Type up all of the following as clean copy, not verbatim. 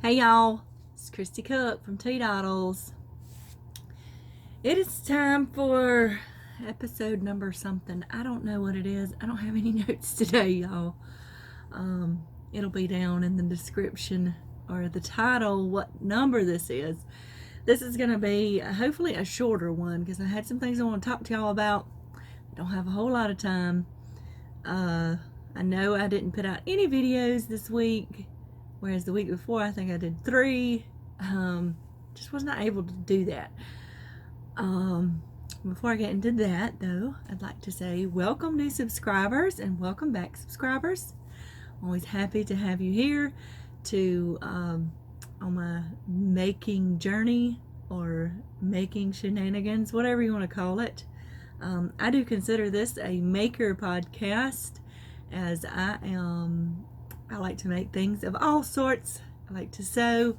Hey y'all, it's Christy Cook from Teadoddles. It is time for episode number something. I don't know what it is. I don't have any notes today, y'all. It'll be down in the description or the title what number this is. This is going to be hopefully a shorter one because I had some things I want to talk to y'all about. I don't have a whole lot of time. I know I didn't put out any videos this week. Whereas the week before, I think I did 3. Just was not able to do that. Before I get into that, though, I'd like to say welcome new subscribers and welcome back subscribers. I'm always happy to have you here to on my making journey or making shenanigans, whatever you want to call it. I do consider this a maker podcast, as I like to make things of all sorts. I like to sew,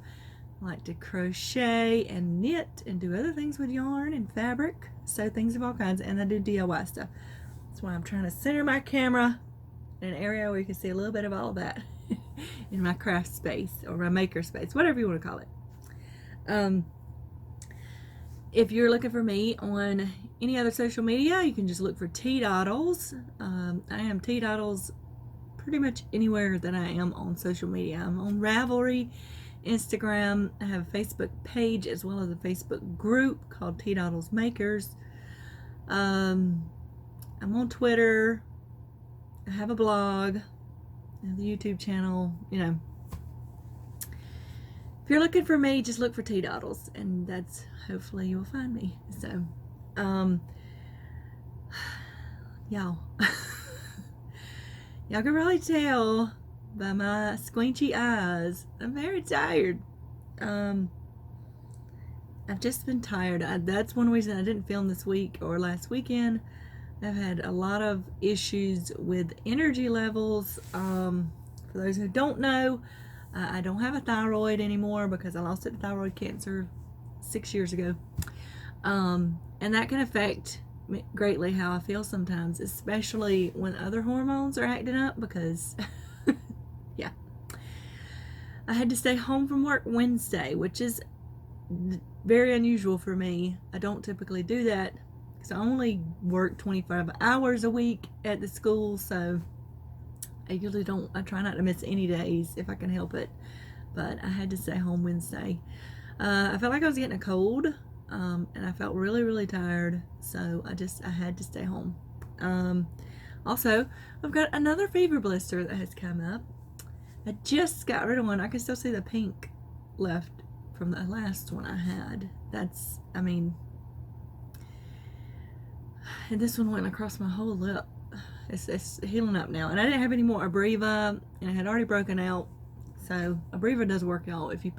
I like to crochet and knit and do other things with yarn and fabric, sew things of all kinds, and I do DIY stuff. That's why I'm trying to center my camera in an area where you can see a little bit of all of that in my craft space or my maker space, whatever you want to call it. If you're looking for me on any other social media, you can just look for Teadoddles. I am Teadoddles pretty much anywhere that I am on social media. I'm on Ravelry, Instagram. I have a Facebook page as well as a Facebook group called Teadoddles Makers. I'm on Twitter. I have a blog. I have the YouTube channel. You know, if you're looking for me, just look for Teadoddles, and that's hopefully you'll find me. So, y'all. Y'all can really tell by my squinchy eyes, I'm very tired. I've just been tired. That's one reason I didn't film this week or last weekend. I've had a lot of issues with energy levels. For those who don't know, I don't have a thyroid anymore because I lost it to thyroid cancer 6 years ago. And that can affect greatly how I feel sometimes, especially when other hormones are acting up because yeah, I had to stay home from work Wednesday, which is very unusual for me. I don't typically do that because I only work 25 hours a week at the school, so I usually don't. I try not to miss any days if I can help it, but I had to stay home Wednesday. I felt like I was getting a cold. And I felt really, really tired, so I had to stay home. Also, I've got another fever blister that has come up. I just got rid of one. I can still see the pink left from the last one I had. And this one went across my whole lip. It's healing up now. And I didn't have any more Abreva, and it had already broken out. So Abreva does work out. If you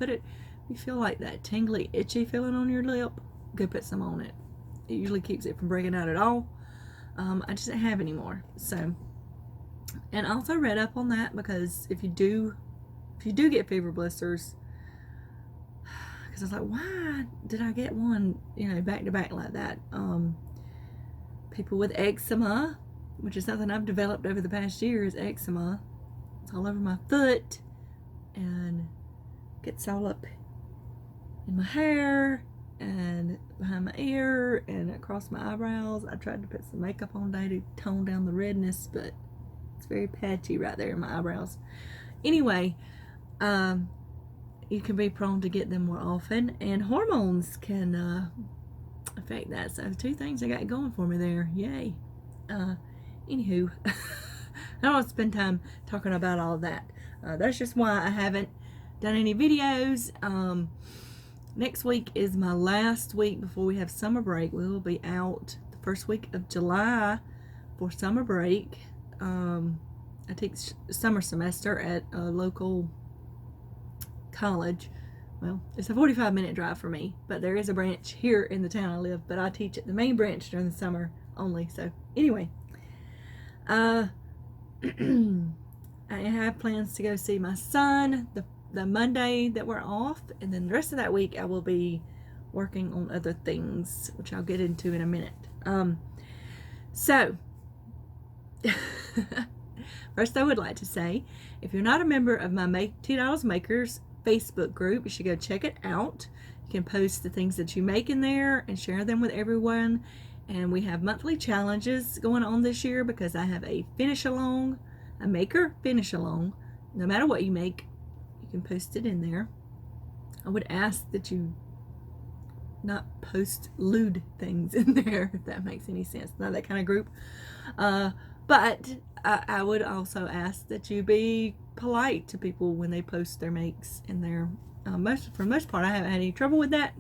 feel like that tingly, itchy feeling on your lip, go put some on it. It usually keeps it from breaking out at all. I just don't have any more. So, and I also read up on that because if you do get fever blisters, because I was like, why did I get one, back to back like that? People with eczema, which is something I've developed over the past year, is eczema. It's all over my foot and gets all up in my hair and behind my ear and across my eyebrows. I tried to put some makeup on today to tone down the redness, but it's very patchy right there in my eyebrows. Anyway, you can be prone to get them more often, and hormones can affect that. So 2 things I got going for me there. Yay. Anywho, I don't want to spend time talking about all of that. That's just why I haven't done any videos. Next week is my last week before we have summer break. We will be out the first week of July for summer break. I take summer semester at a local college. Well, it's a 45-minute drive for me, but there is a branch here in the town I live, but I teach at the main branch during the summer only. So anyway, I have plans to go see my son the Monday that we're off, and then the rest of that week I will be working on other things, which I'll get into in a minute. So first I would like to say, if you're not a member of my Teadoddles Makers Facebook group. You should go check it out. You can post the things that you make in there and share them with everyone. And we have monthly challenges going on this year because I have a finish along, a maker finish along. No matter what you make, you can post it in there. I would ask that you not post lewd things in there, if that makes any sense. Not that kind of group. But I would also ask that you be polite to people when they post their makes in there. For the most part, I haven't had any trouble with that.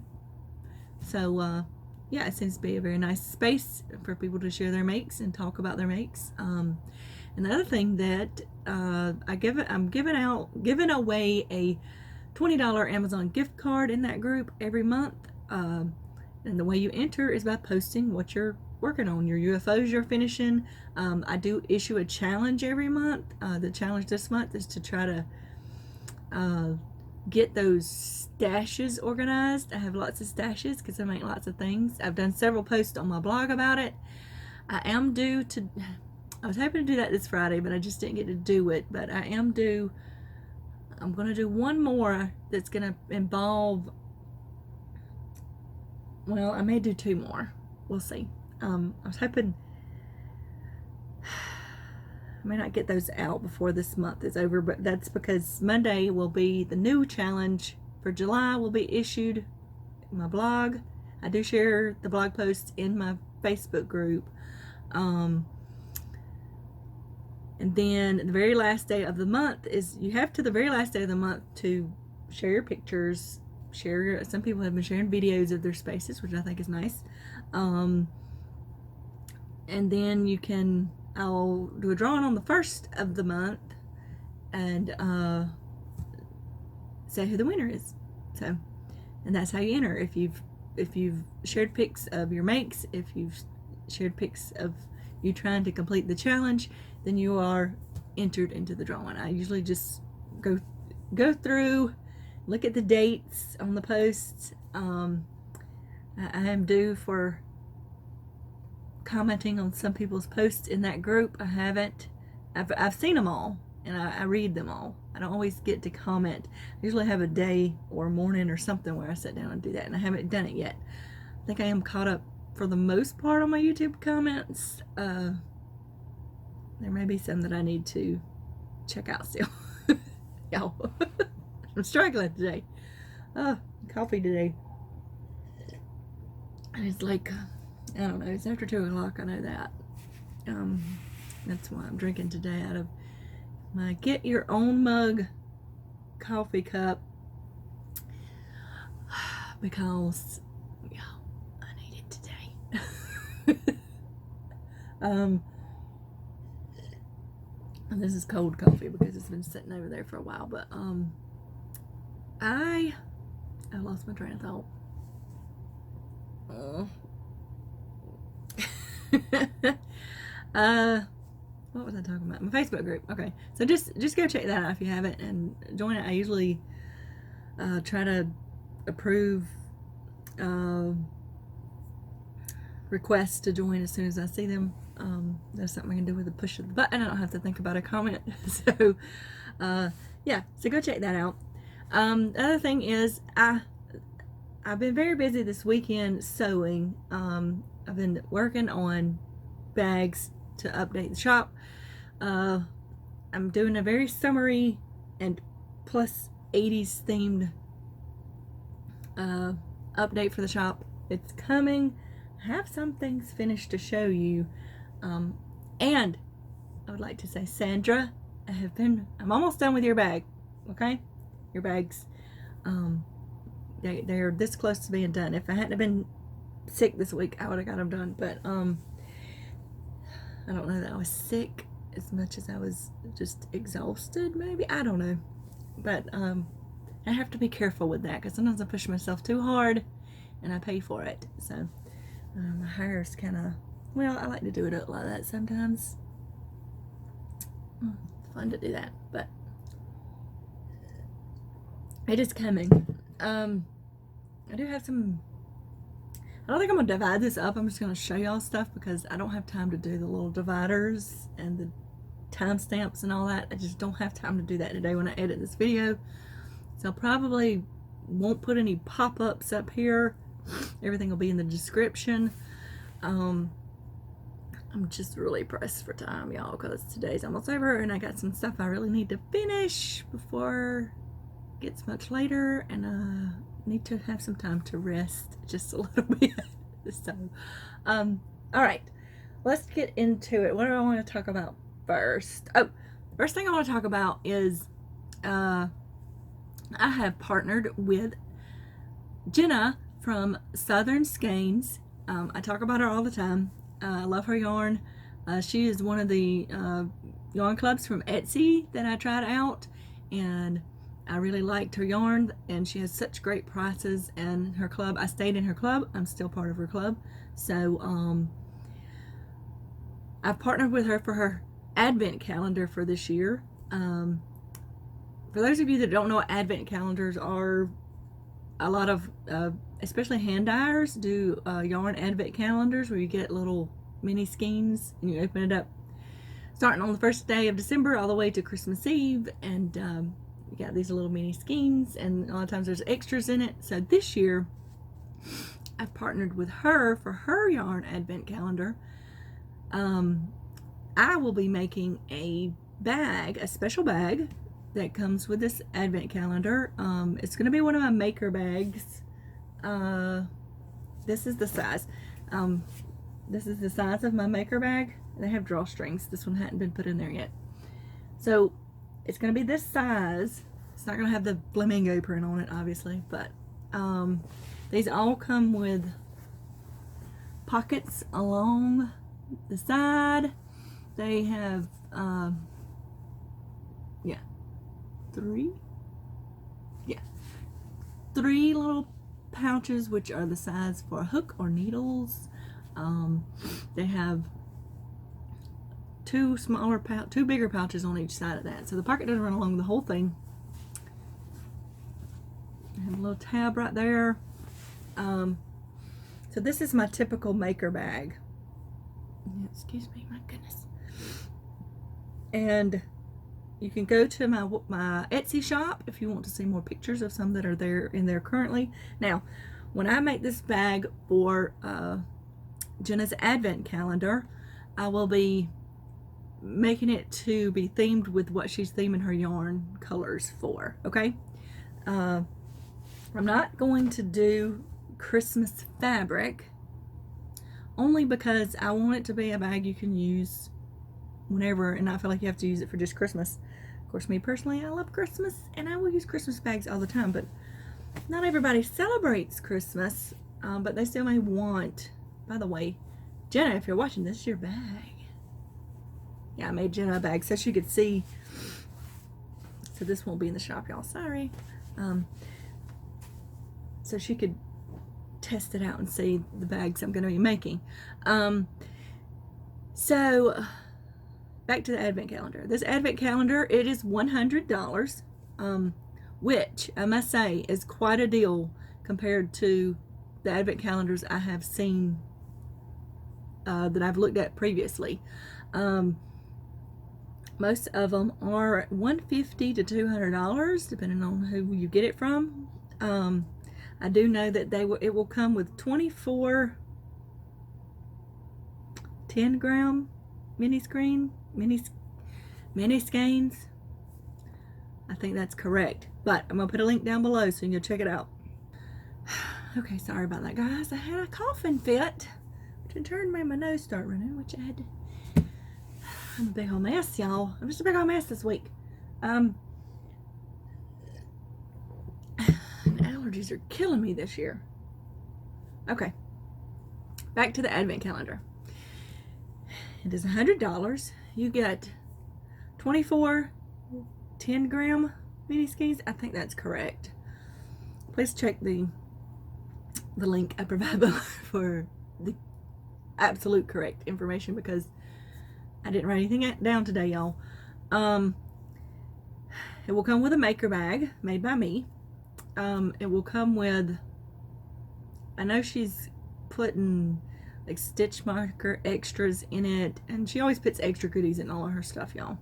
So, yeah, it seems to be a very nice space for people to share their makes and talk about their makes. Another thing that I'm giving away a $20 Amazon gift card in that group every month. And the way you enter is by posting what you're working on, your UFOs you're finishing. I do issue a challenge every month. The challenge this month is to try to get those stashes organized. I have lots of stashes because I make lots of things. I've done several posts on my blog about it. I was hoping to do that this Friday, but I just didn't get to do it. But I am due. I'm going to do one more that's going to involve, well, I may do two more. We'll see. I was hoping I may not get those out before this month is over, but that's because Monday will be the new challenge for July will be issued in my blog. I do share the blog posts in my Facebook group. And then the very last day of the month is, you have to the very last day of the month to share your pictures, some people have been sharing videos of their spaces, which I think is nice. And then I'll do a drawing on the first of the month and say who the winner is. So, and that's how you enter. If you've shared pics of your makes, if you've shared pics of you trying to complete the challenge, then you are entered into the drawing. I usually just go through, look at the dates on the posts. I am due for commenting on some people's posts in that group. I haven't. I've seen them all, and I read them all. I don't always get to comment. I usually have a day or a morning or something where I sit down and do that, and I haven't done it yet. I think I am caught up for the most part on my YouTube comments. There may be some that I need to check out still. Y'all, I'm struggling today. Coffee today. And it's like, I don't know, it's after 2 o'clock, I know that. That's why I'm drinking today out of my Get Your Own Mug coffee cup. Because, yeah, I need it today. And this is cold coffee because it's been sitting over there for a while, but I lost my train of thought. What was I talking about? My Facebook group. Okay, so just go check that out if you haven't and join it. I usually try to approve requests to join as soon as I see them. There's something I can do with the push of the button. I don't have to think about a comment. So yeah, so go check that out. The other thing is I've been very busy this weekend sewing. I've been working on bags to update the shop. I'm doing a very summery and plus 80s themed update for the shop. It's coming. I have some things finished to show you. And I would like to say, Sandra, I'm almost done with your bag. Okay? Your bags. They're this close to being done. If I hadn't been sick this week, I would have got them done. But I don't know that I was sick as much as I was just exhausted, maybe. I don't know. But I have to be careful with that because sometimes I push myself too hard and I pay for it. So my hair's kind of, well, I like to do it up like that sometimes. It's fun to do that, but it is coming. I do have some, I don't think I'm going to divide this up. I'm just going to show y'all stuff because I don't have time to do the little dividers and the timestamps and all that. I just don't have time to do that today when I edit this video. So probably won't put any pop-ups up here. Everything will be in the description. I'm just really pressed for time, y'all, because today's almost over and I got some stuff I really need to finish before it gets much later, and need to have some time to rest just a little bit. So, all right, let's get into it. What do I want to talk about first? Oh, first thing I want to talk about is I have partnered with Jenna from Southern Skeins. I talk about her all the time. I love her yarn. She is one of the yarn clubs from Etsy that I tried out, and I really liked her yarn, and she has such great prices. And her club, I stayed in her club. I'm still part of her club. So I've partnered with her for her advent calendar for this year. For those of you that don't know what advent calendars are, a lot of, especially hand dyers, do yarn advent calendars where you get little mini skeins and you open it up starting on the first day of December all the way to Christmas Eve, and you got these little mini skeins, and a lot of times there's extras in it. So this year I've partnered with her for her yarn advent calendar. I will be making a bag, a special bag that comes with this advent calendar. It's going to be one of my maker bags. This is the size. This is the size of my maker bag. They have drawstrings. This one hadn't been put in there yet. So it's going to be this size. It's not going to have the flamingo print on it, obviously, but these all come with pockets along the side. They have three little pouches, which are the size for a hook or needles. They have two bigger pouches on each side of that, so the pocket doesn't run along the whole thing. I have a little tab right there. So this is my typical maker bag. Excuse me, my goodness. And you can go to my Etsy shop if you want to see more pictures of some that are in there currently. Now, when I make this bag for Jenna's advent calendar, I will be making it to be themed with what she's theming her yarn colors for, okay? I'm not going to do Christmas fabric, only because I want it to be a bag you can use whenever and not feel like you have to use it for just Christmas. Of course, me personally, I love Christmas and I will use Christmas bags all the time, but not everybody celebrates Christmas, but they still may want. By the way, Jenna, if you're watching, this is your bag. Yeah, I made Jenna a bag so she could see. So this won't be in the shop, y'all, sorry. So she could test it out and see the bags I'm going to be making. So back to the advent calendar. This advent calendar, it is $100, which I must say is quite a deal compared to the advent calendars I have seen, that I've looked at previously. Most of them are $150 to $200, depending on who you get it from. I do know that it will come with 24 10-gram mini skeins. I think that's correct, but I'm gonna put a link down below so you'll check it out. Okay, sorry about that, guys. I had a coughing fit, which turned my nose start running, which I had to. I'm a big old mess, y'all. I'm just a big old mess this week. Allergies are killing me this year. Okay, back to the advent calendar. It is $100. You get 24 10-gram mini skeins. I think that's correct. Please check the link I provide below for the absolute correct information, because I didn't write anything down today, y'all. It will come with a maker bag made by me. It will come with, I know she's putting like stitch marker extras in it, and she always puts extra goodies in all of her stuff, y'all.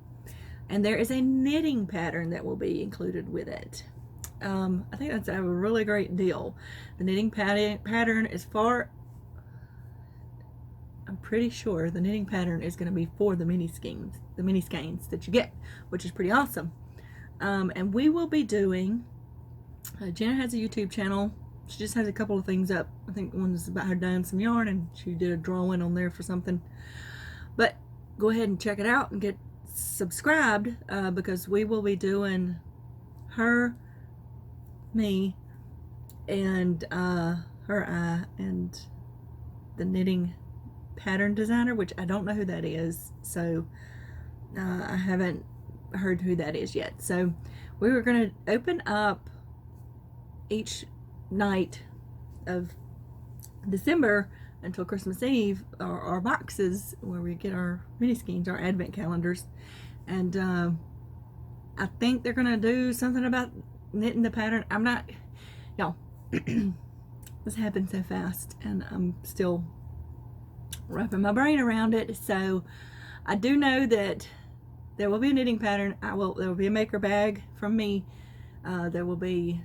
And there is a knitting pattern that will be included with it. I think that's a really great deal. The knitting pattern is I'm pretty sure the knitting pattern is going to be for the mini skeins that you get, which is pretty awesome. And we will be doing, Jenna has a YouTube channel. She just has a couple of things up. I think one's about her dyeing some yarn, and she did a drawing on there for something. But go ahead and check it out and get subscribed, because we will be doing her, me, and and the knitting pattern designer, which I don't know who that is, so I haven't heard who that is yet. So we were going to open up each night of December until Christmas Eve our boxes where we get our mini skeins, our advent calendars, and I think they're going to do something about knitting the pattern. I'm not, y'all, this happened so fast and I'm still wrapping my brain around it. So I do know that there will be a knitting pattern. There will be a maker bag from me. There will be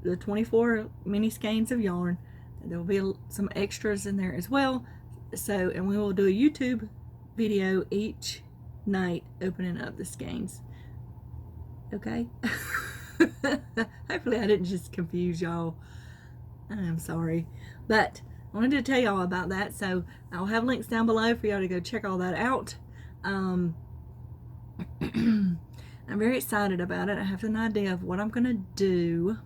the 24 mini skeins of yarn. There will be some extras in there as well. So, and we will do a YouTube video each night opening up the skeins. Okay? Hopefully I didn't just confuse y'all. I'm sorry. But I wanted to tell y'all about that. So I'll have links down below for y'all to go check all that out. I'm very excited about it. I have an idea of what I'm going to do,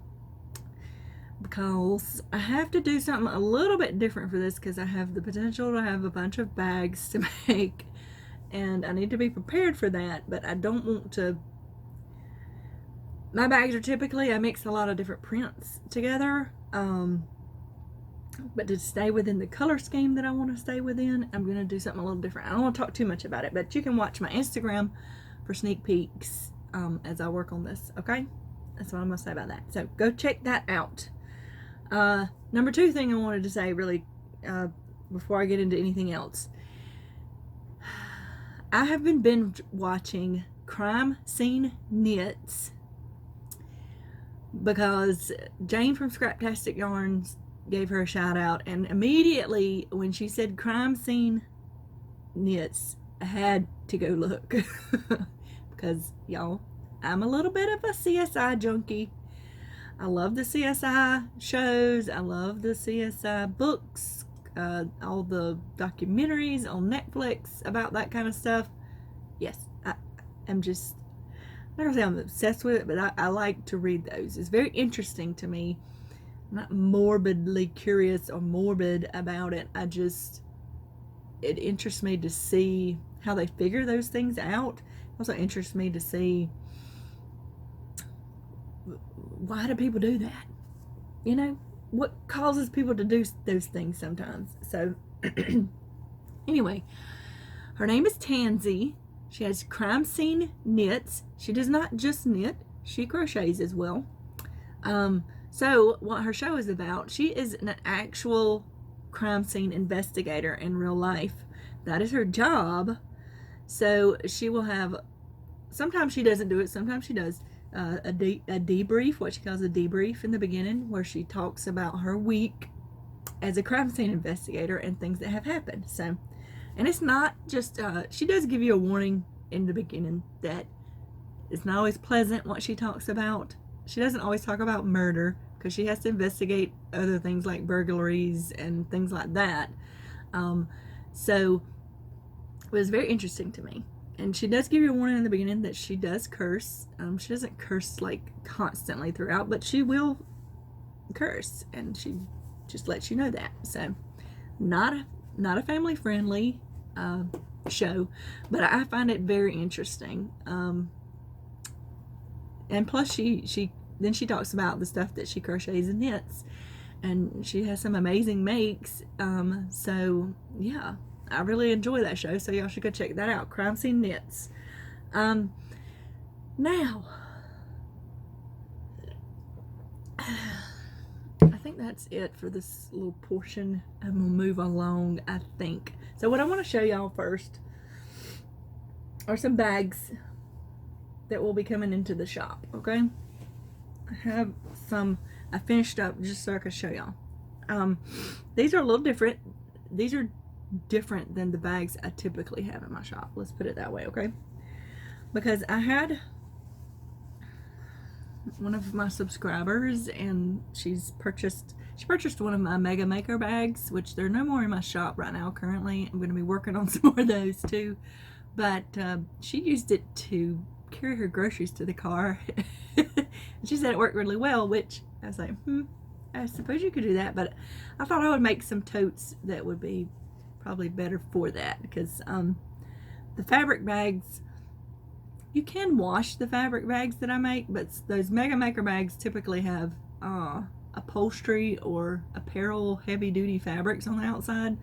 because I have to do something a little bit different for this, because I have the potential to have a bunch of bags to make, and I need to be prepared for that. But I don't want to, my bags are typically, I mix a lot of different prints together, but to stay within the color scheme that I want to stay within, I'm going to do something a little different. I don't want to talk too much about it, but you can watch my Instagram for sneak peeks as I work on this, okay? That's what I'm going to say about that. So go check that out. Number two thing I wanted to say really before I get into anything else. I have been binge watching Crime Scene Knits because Jane from Scraptastic Yarns gave her a shout out, and immediately when she said Crime Scene Knits, I had to go look because y'all, I'm a little bit of a CSI junkie. I love the CSI shows. I love the CSI books, all the documentaries on Netflix about that kind of stuff. Yes, I'm just, I'm not gonna say I'm obsessed with it, but I like to read those. It's very interesting to me. I'm not morbidly curious or morbid about it. It interests me to see how they figure those things out. It also interests me to see, why do people do that? You know, what causes people to do those things sometimes. So anyway, her name is Tansy. She has Crime Scene Knits. She does not just knit, she crochets as well. So what her show is about, she is an actual crime scene investigator in real life. That is her job. So she will have, sometimes she doesn't do it, sometimes she does, a debrief, what she calls a debrief in the beginning, where she talks about her week as a crime scene investigator and things that have happened. So, and it's not just, she does give you a warning in the beginning that it's not always pleasant what she talks about. She doesn't always talk about murder, because she has to investigate other things like burglaries and things like that. So it was very interesting to me. And she does give you a warning in the beginning that she does curse. She doesn't curse like constantly throughout, but she will curse, and she just lets you know that. So not a family friendly show, but I find it very interesting. And plus she talks about the stuff that she crochets and knits, and she has some amazing makes. So yeah, I really enjoy that show, so y'all should go check that out. Crime Scene Knits. Now I think that's it for this little portion, and we'll move along, I think. So what I want to show y'all first are some bags that will be coming into the shop, okay? I have some I finished up just so I could show y'all. These are a little different. These are different than the bags I typically have in my shop. Let's put it that way, okay? Because I had one of my subscribers, and she purchased one of my Mega Maker bags, which they're no more in my shop right now currently. I'm going to be working on some more of those too. But she used it to carry her groceries to the car. She said it worked really well, which I was like, I suppose you could do that, but I thought I would make some totes that would be probably better for that, because the fabric bags, you can wash the fabric bags that I make, but those Mega Maker bags typically have upholstery or apparel heavy duty fabrics on the outside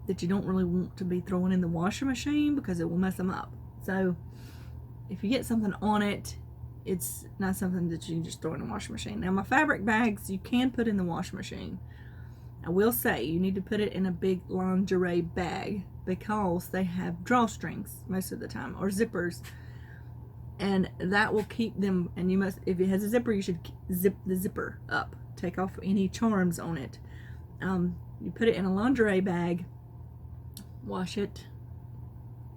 that you don't really want to be throwing in the washing machine because it will mess them up. So if you get something on it, it's not something that you can just throw in the washing machine. Now, my fabric bags you can put in the washing machine. I will say you need to put it in a big lingerie bag because they have drawstrings most of the time, or zippers, and that will keep them. And you must, if it has a zipper, you should zip the zipper up, take off any charms on it. You put it in a lingerie bag, wash it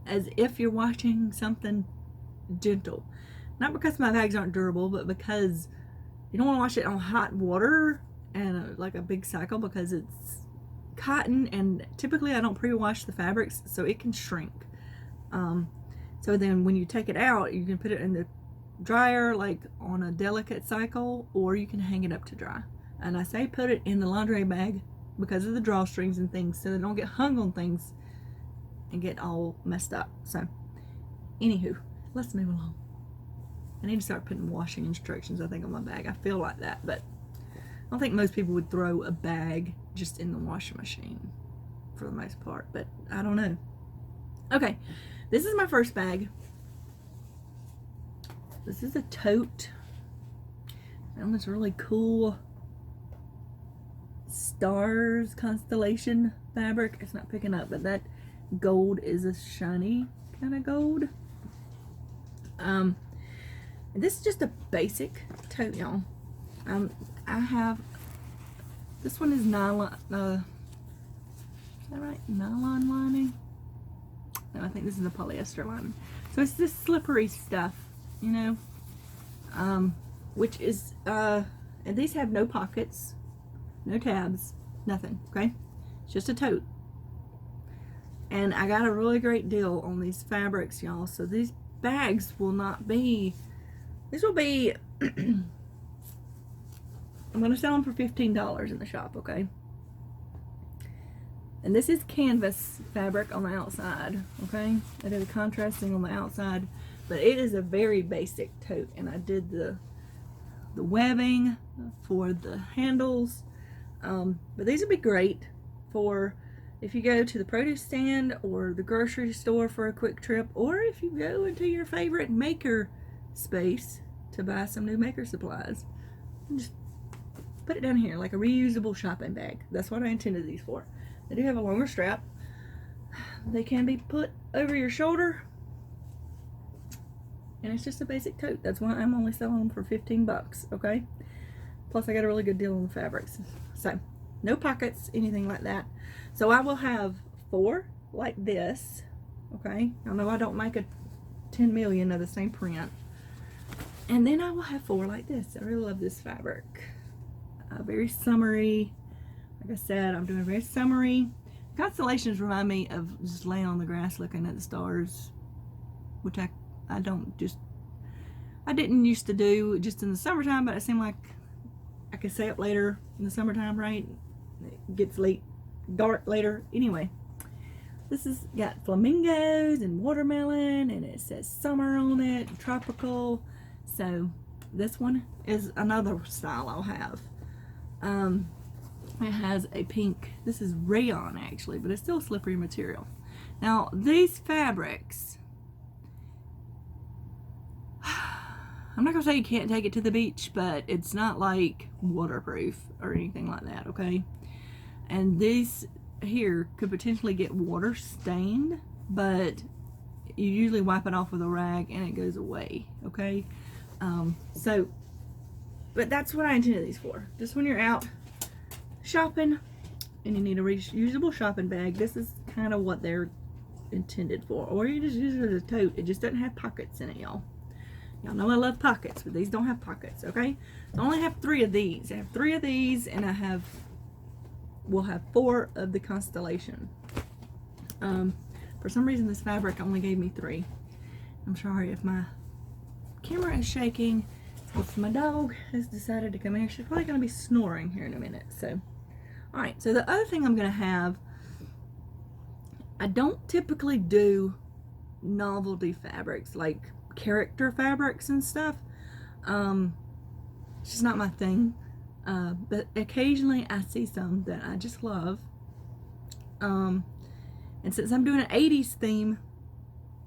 as if you're washing something gentle. Not because my bags aren't durable, but because you don't want to wash it on hot water and like a big cycle, because it's cotton, and typically I don't pre-wash the fabrics so it can shrink. So then when you take it out, you can put it in the dryer like on a delicate cycle, or you can hang it up to dry. And I say put it in the lingerie bag because of the drawstrings and things, so they don't get hung on things and get all messed up. So anywho, let's move along. I need to start putting washing instructions, I think, on my bag. I feel like that, but I don't think most people would throw a bag just in the washing machine for the most part, but I don't know. Okay, this is my first bag. This is a tote. I found this really cool stars constellation fabric. It's not picking up, but that gold is a shiny kind of gold. This is just a basic tote, y'all. I have, this one is nylon, is that right? Nylon lining? No, I think this is a polyester lining. So it's this slippery stuff, you know, which is, and these have no pockets, no tabs, nothing, okay? It's just a tote. And I got a really great deal on these fabrics, y'all. So these bags will not be, these will be, I'm going to sell them for $15 in the shop, okay? And this is canvas fabric on the outside, okay? I did a contrasting on the outside, but it is a very basic tote, and I did the webbing for the handles. But these would be great for if you go to the produce stand or the grocery store for a quick trip, or if you go into your favorite maker space to buy some new maker supplies. Just put it down here like a reusable shopping bag. That's what I intended these for. They do have a longer strap. They can be put over your shoulder, and it's just a basic tote. That's why I'm only selling them for 15 bucks, okay? Plus I got a really good deal on the fabrics. So no pockets, anything like that. So I will have 4 like this, okay? I know I don't make a 10 million of the same print. And then I will have 4 like this. I really love this fabric. Very summery. Like I said, I'm doing very summery. Constellations remind me of just laying on the grass looking at the stars, which I didn't used to do just in the summertime, but it seemed like I could stay up later in the summertime, right? It gets late, dark later. Anyway, this has got flamingos and watermelon, and it says summer on it, tropical. So this one is another style I'll have. It has a pink, this is rayon actually, but it's still slippery material. Now these fabrics, I'm not gonna say you can't take it to the beach, but it's not like waterproof or anything like that, okay? And these here could potentially get water stained, but you usually wipe it off with a rag and it goes away, okay? So But that's what I intended these for. Just when you're out shopping and you need a reusable shopping bag, this is kind of what they're intended for. Or you just use it as a tote. It just doesn't have pockets in it, y'all. Y'all know I love pockets, but these don't have pockets, okay? I only have 3 of these. I have 3 of these, and we'll have 4 of the constellation. For some reason, this fabric only gave me 3. I'm sorry if my camera is shaking. It's my dog has decided to come in here. She's probably going to be snoring here in a minute. So, all right. So the other thing I'm going to have, I don't typically do novelty fabrics like character fabrics and stuff. It's just not my thing. But occasionally I see some that I just love. And since I'm doing an 80s theme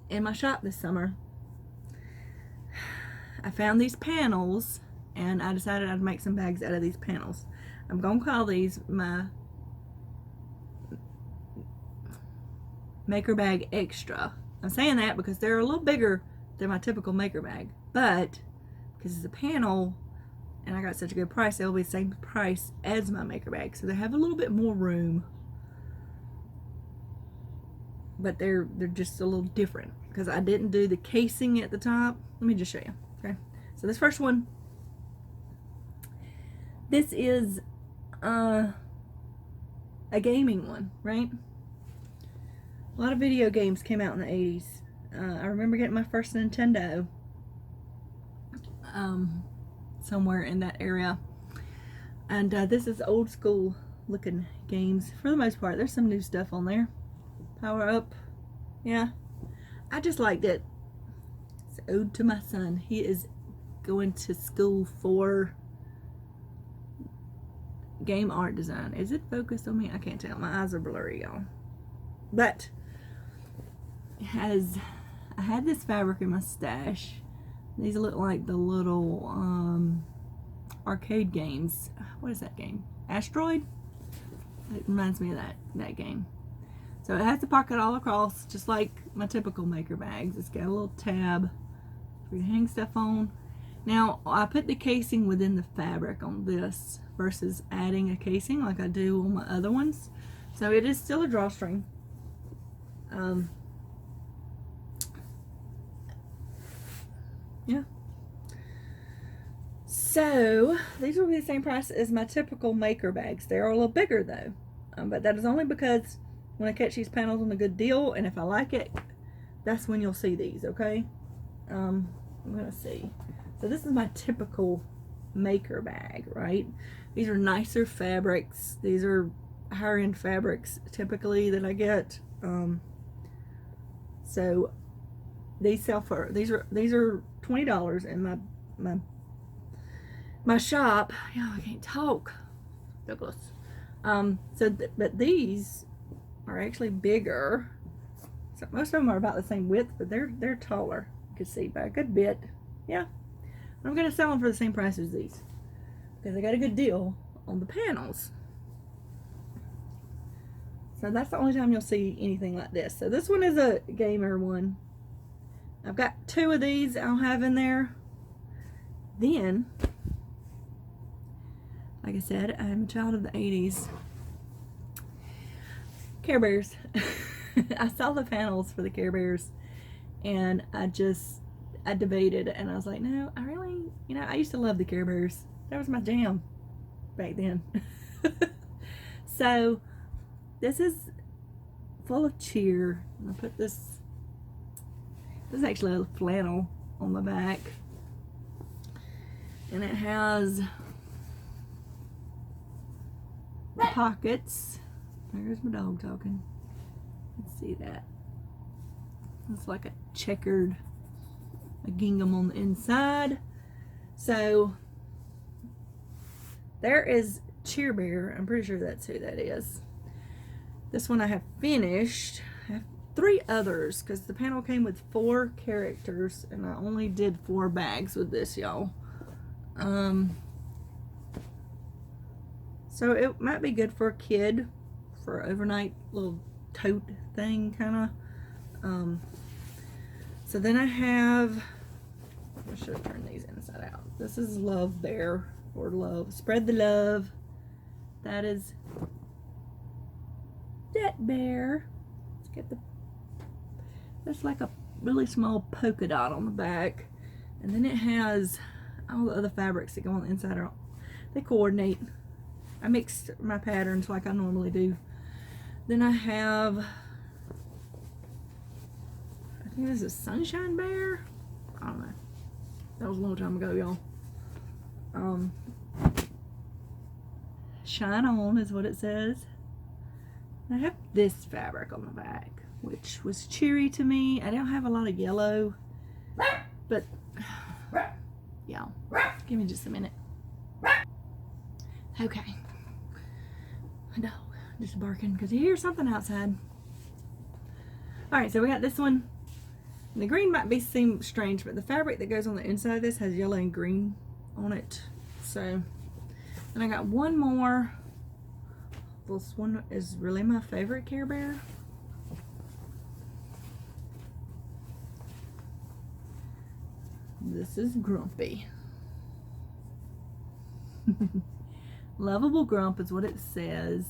in my shop this summer, I found these panels and I decided I'd make some bags out of these panels. I'm going to call these my Maker Bag Extra. I'm saying that because they're a little bigger than my typical Maker Bag, but because it's a panel and I got such a good price, they'll be the same price as my Maker Bag. So they have a little bit more room, but they're just a little different because I didn't do the casing at the top. Let me just show you. Okay, so this first one, this is a gaming one, right? A lot of video games came out in the 80s. I remember getting my first Nintendo somewhere in that area. And this is old school looking games for the most part. There's some new stuff on there. Power Up. Yeah. I just liked it. It's an ode to my son. He is going to school for game art design. Is it focused on me? I can't tell. My eyes are blurry, y'all. But I had this fabric in my stash. These look like the little arcade games. What is that game? Asteroid? It reminds me of that game. So it has a pocket all across, just like my typical Maker bags. It's got a little tab for you to hang stuff on. Now, I put the casing within the fabric on this versus adding a casing like I do on my other ones. So it is still a drawstring. Yeah. So these will be the same price as my typical Maker bags. They are a little bigger though, but that is only because when I catch these panels on a good deal, and if I like it, that's when you'll see these. Okay. I'm gonna see. So this is my typical Maker bag, right? These are nicer fabrics. These are higher end fabrics typically that I get. So these sell for these are $20 in my shop. Oh, I can't talk, Douglas. But these are actually bigger. So most of them are about the same width, but they're taller. You can see by a good bit. Yeah, I'm gonna sell them for the same price as these because I got a good deal on the panels. So that's the only time you'll see anything like this. So this one is a gamer one. I've got 2 of these I'll have in there. Then, like I said, I'm a child of the 80s. Care Bears. I saw the panels for the Care Bears and I debated and I was like, no, I really, I used to love the Care Bears. That was my jam back then. So this is full of cheer. I'll put this is actually a flannel on the back. And it has pockets. There's my dog talking. Let's see that. It's like a checkered, a gingham on the inside. So there is Cheer Bear. I'm pretty sure that's who that is. This one I have finished. I have 3 others because the panel came with 4 characters and I only did 4 bags with this, y'all. So it might be good for a kid for an overnight little tote thing, kind of. So then I should have turned these inside out. This is Love Bear. or love. Spread the love. That is that bear. Let's get there's like a really small polka dot on the back. And then it has all the other fabrics that go on the inside. They coordinate. I mixed my patterns like I normally do. Then I have, I think this is Sunshine Bear. I don't know. That was a long time ago, y'all. Shine On is what it says. I have this fabric on the back, which was cheery to me. I don't have a lot of yellow, but yeah, give me just a minute. Okay. No, just barking because you hear something outside. Alright, so we got this one. And the green might seem strange, but the fabric that goes on the inside of this has yellow and green on it. So, and I got one more. This one is really my favorite Care Bear. This is Grumpy. Lovable Grump is what it says.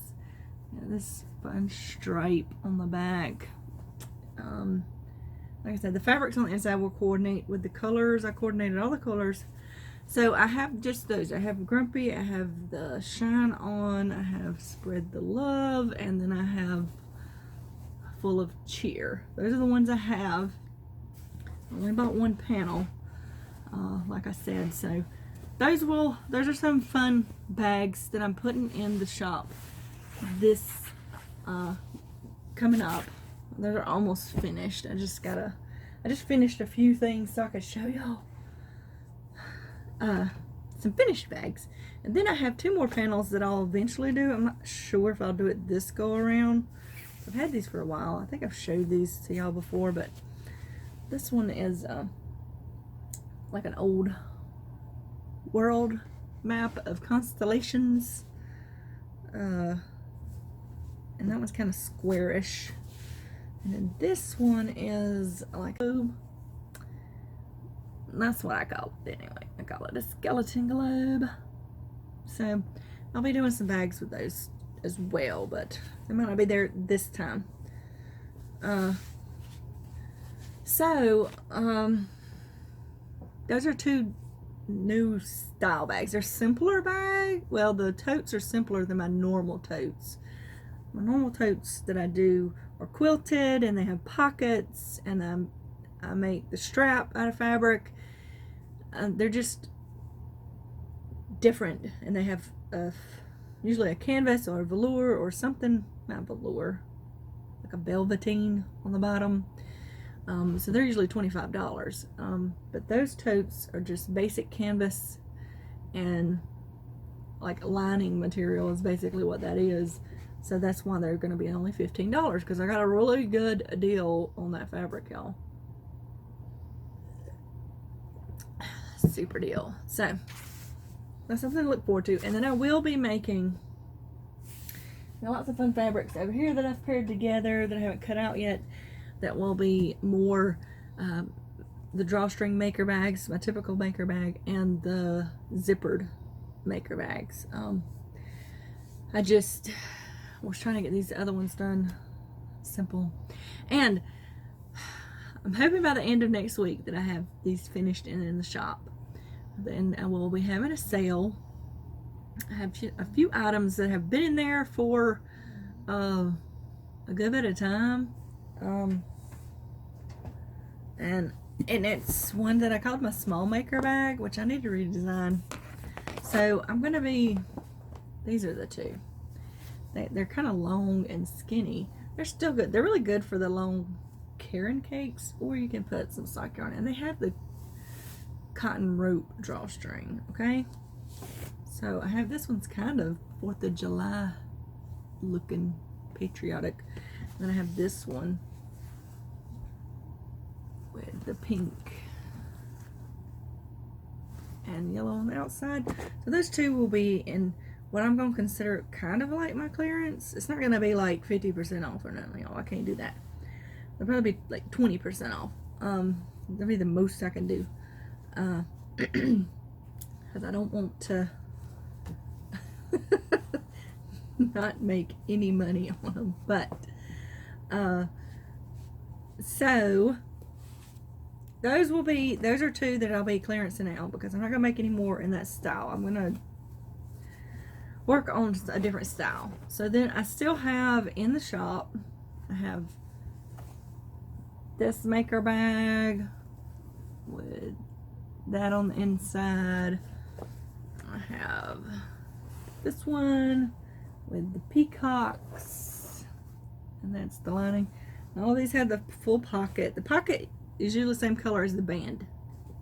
This fun stripe on the back. Like I said, the fabrics on the inside will coordinate with the colors. I coordinated all the colors. So I have just those. I have Grumpy, I have the Shine On, I have Spread the Love, and then I have Full of Cheer. Those are the ones I have. I only bought one panel, like I said. So those are some fun bags that I'm putting in the shop this coming up. They're almost finished. I just finished a few things so I could show y'all some finished bags. And then I have 2 more panels that I'll eventually do. I'm not sure if I'll do it this go around. I've had these for a while. I think I've showed these to y'all before, but this one is like an old world map of constellations. And that one's kind of squarish. And then this one is like a globe. That's what I call it anyway. I call it a skeleton globe. So I'll be doing some bags with those as well, but they might not be there this time. Those are 2 new style bags. They're simpler bags. Well, the totes are simpler than my normal totes. My normal totes that I do are quilted and they have pockets, and I make the strap out of fabric. They're just different, and they have usually a canvas or a velour or something, not velour, like a velveteen on the bottom. So they're usually $25. But those totes are just basic canvas and like lining material is basically what that is. So that's why they're going to be only $15, because I got a really good deal on that fabric, y'all. Super deal. So that's something to look forward to. And then I will be making lots of fun fabrics over here that I've paired together that I haven't cut out yet. That will be more the drawstring maker bags, my typical maker bag, and the zippered maker bags. I just was trying to get these other ones done simple, and I'm hoping by the end of next week that I have these finished and in the shop. Then I will be having a sale. I have a few items that have been in there for a good bit of time. And it's one that I called my small maker bag, which I need to redesign. So I'm going to be, these are the 2. They're kind of long and skinny. They're still good. They're really good for the long Karen cakes, or you can put some sock yarn. And they have the cotton rope drawstring, okay? So I have this one's kind of 4th of July looking patriotic. And then I have this one with the pink and yellow on the outside. So those 2 will be in what I'm going to consider kind of like my clearance. It's not going to be like 50% off or nothing, y'all. I can't do that. It'll probably be like 20% off. That'll be the most I can do. Because I don't want to not make any money on them. But so those are two that I'll be clearancing out because I'm not gonna make any more in that style. I'm gonna work on a different style. So then I still have in the shop, I have this maker bag with that on the inside. I have this one with the peacocks, and that's the lining. And all these have the full pocket. The pocket is usually the same color as the band.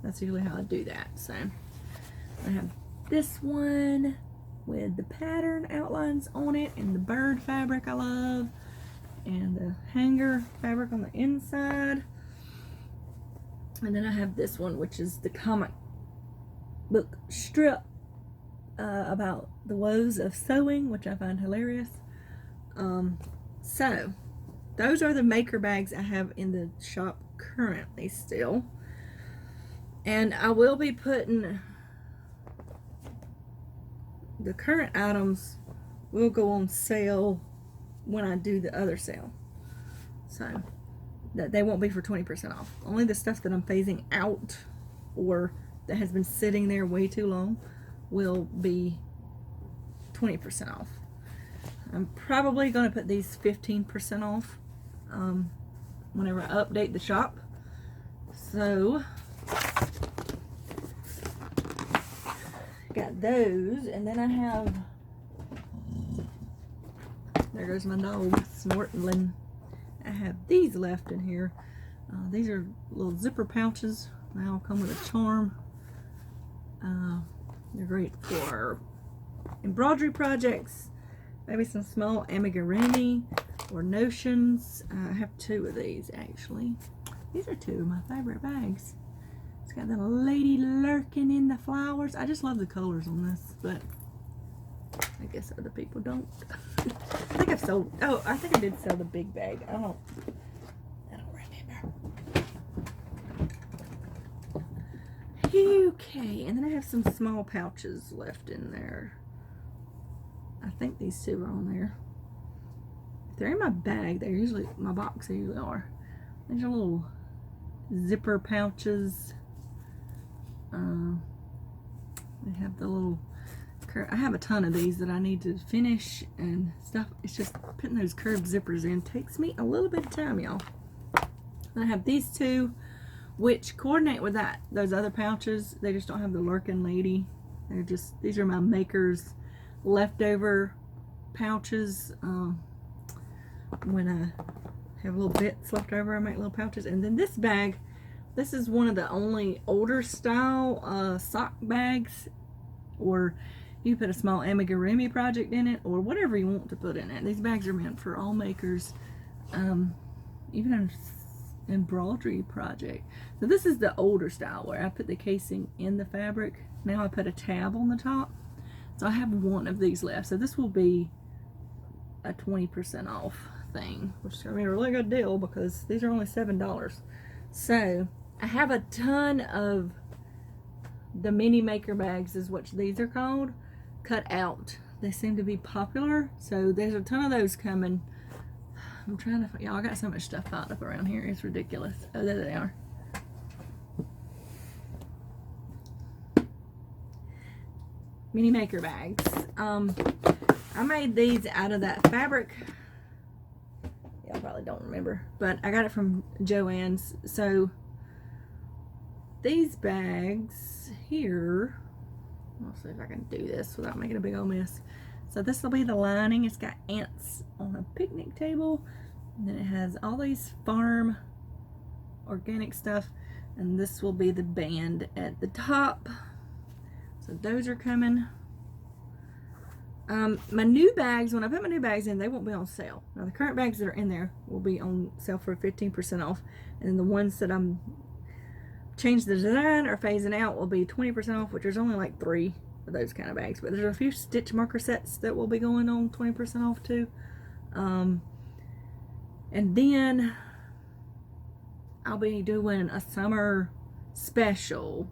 That's usually how I do that. So I have this one with the pattern outlines on it and the bird fabric I love, and the hanger fabric on the inside. And then I have this one, which is the comic book strip about the woes of sewing, which I find hilarious. So those are the maker bags I have in the shop currently still. And I will be putting the current items will go on sale when I do the other sale. So that they won't be for 20% off. Only the stuff that I'm phasing out or that has been sitting there way too long will be 20% off. I'm probably going to put these 15% off whenever I update the shop. So got those, and then I have, there goes my dog snorting. I have these left in here. These are little zipper pouches. They all come with a charm. They're great for embroidery projects, maybe some small amigurumi or notions. I have two of these actually. These are two of my favorite bags. It's got the lady lurking in the flowers. I just love the colors on this, but I guess other people don't. I think I've sold, oh, I think I did sell the big bag. I don't remember. Okay, and then I have some small pouches left in there. I think these two are on there. If they're in my bag, they're usually, my box they usually are. These are little zipper pouches. They have the little, I have a ton of these that I need to finish and stuff. It's just putting those curved zippers in takes me a little bit of time, y'all. I have these two, which coordinate with those other pouches. They just don't have the lurking lady. They're just, these are my Makers leftover pouches. When I have little bits left over, I make little pouches. And then this bag, this is one of the only older style sock bags, or you put a small amigurumi project in it, or whatever you want to put in it. These bags are meant for all makers, even an embroidery project. So this is the older style where I put the casing in the fabric. Now I put a tab on the top. So I have one of these left. So this will be a 20% off thing, which is going to be a really good deal because these are only $7. So I have a ton of the mini maker bags, is what these are called, cut out. They seem to be popular, so there's a ton of those coming. I'm trying to, y'all, I got so much stuff piled up around here, it's ridiculous. Oh, there they are. Mini maker bags. I made these out of that fabric. Y'all probably don't remember, but I got it from Joann's. So these bags here, I'll see if I can do this without making a big old mess. So this will be the lining. It's got ants on a picnic table, and then it has all these farm organic stuff, and this will be the band at the top. So those are coming. My new bags, when I put my new bags in, they won't be on sale. Now the current bags that are in there will be on sale for 15% off, and then the ones that I'm changed the design or phasing out will be 20% off, which there's only like 3 of those kind of bags, but there's a few stitch marker sets that will be going on 20% off too. And then I'll be doing a summer special,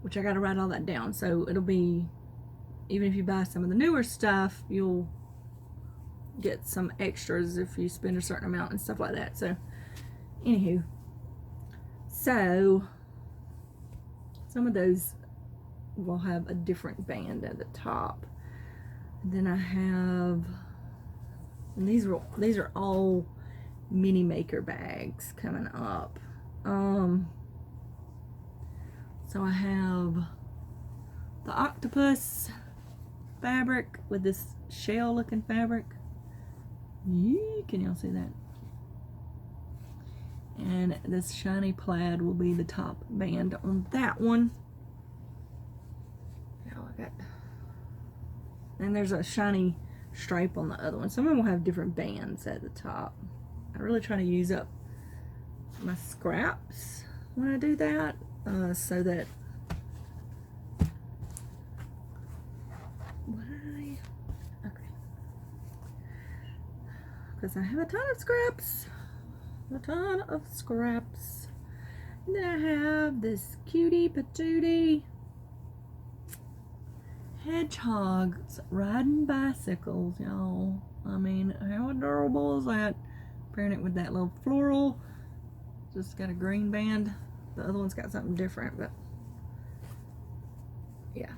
which I got to write all that down. So it'll be even if you buy some of the newer stuff, you'll get some extras if you spend a certain amount and stuff like that. So anywho, so some of those will have a different band at the top. And then I have, and these are all mini maker bags coming up. So I have the octopus fabric with this shell looking fabric. Can y'all see that? And this shiny plaid will be the top band on that one. And there's a shiny stripe on the other one. Some of them will have different bands at the top. I really try to use up my scraps when I do that, so that because I have a ton of scraps. And then I have this cutie patootie hedgehogs riding bicycles, y'all. I mean, how adorable is that? Pairing it with that little floral. Just got a green band. The other one's got something different, but yeah.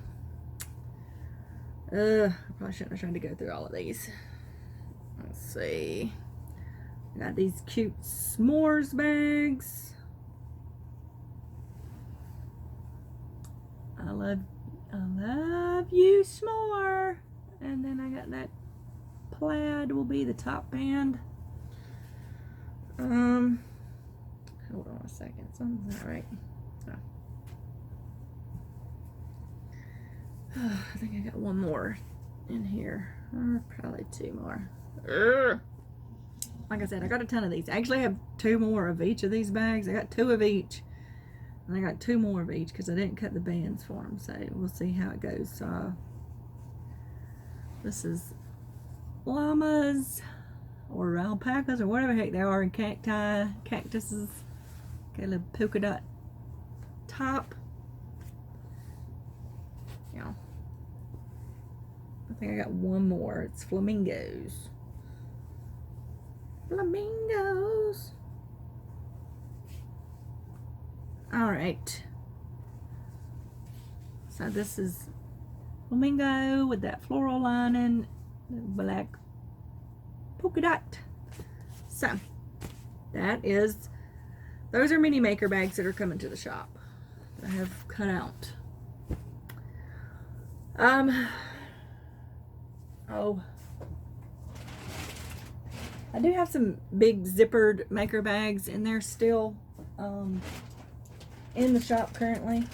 I probably shouldn't have tried to go through all of these. Let's see. I got these cute s'mores bags. I love you, s'more. And then I got that plaid will be the top band. Hold on a second. Something's not right. Oh, I think I got one more in here, or probably two more. Like I said, I got a ton of these. Actually, I have two more of each of these bags. I got two of each, and I got two more of each because I didn't cut the bands for them. So we'll see how it goes. This is llamas or alpacas or whatever the heck they are, in cactuses. Okay, a little polka dot top. Yeah. I think I got one more. It's flamingos. Flamingos. Alright. So this is flamingo with that floral lining, black polka dot. So those are mini maker bags that are coming to the shop that I have cut out. I do have some big zippered maker bags in there still, in the shop currently.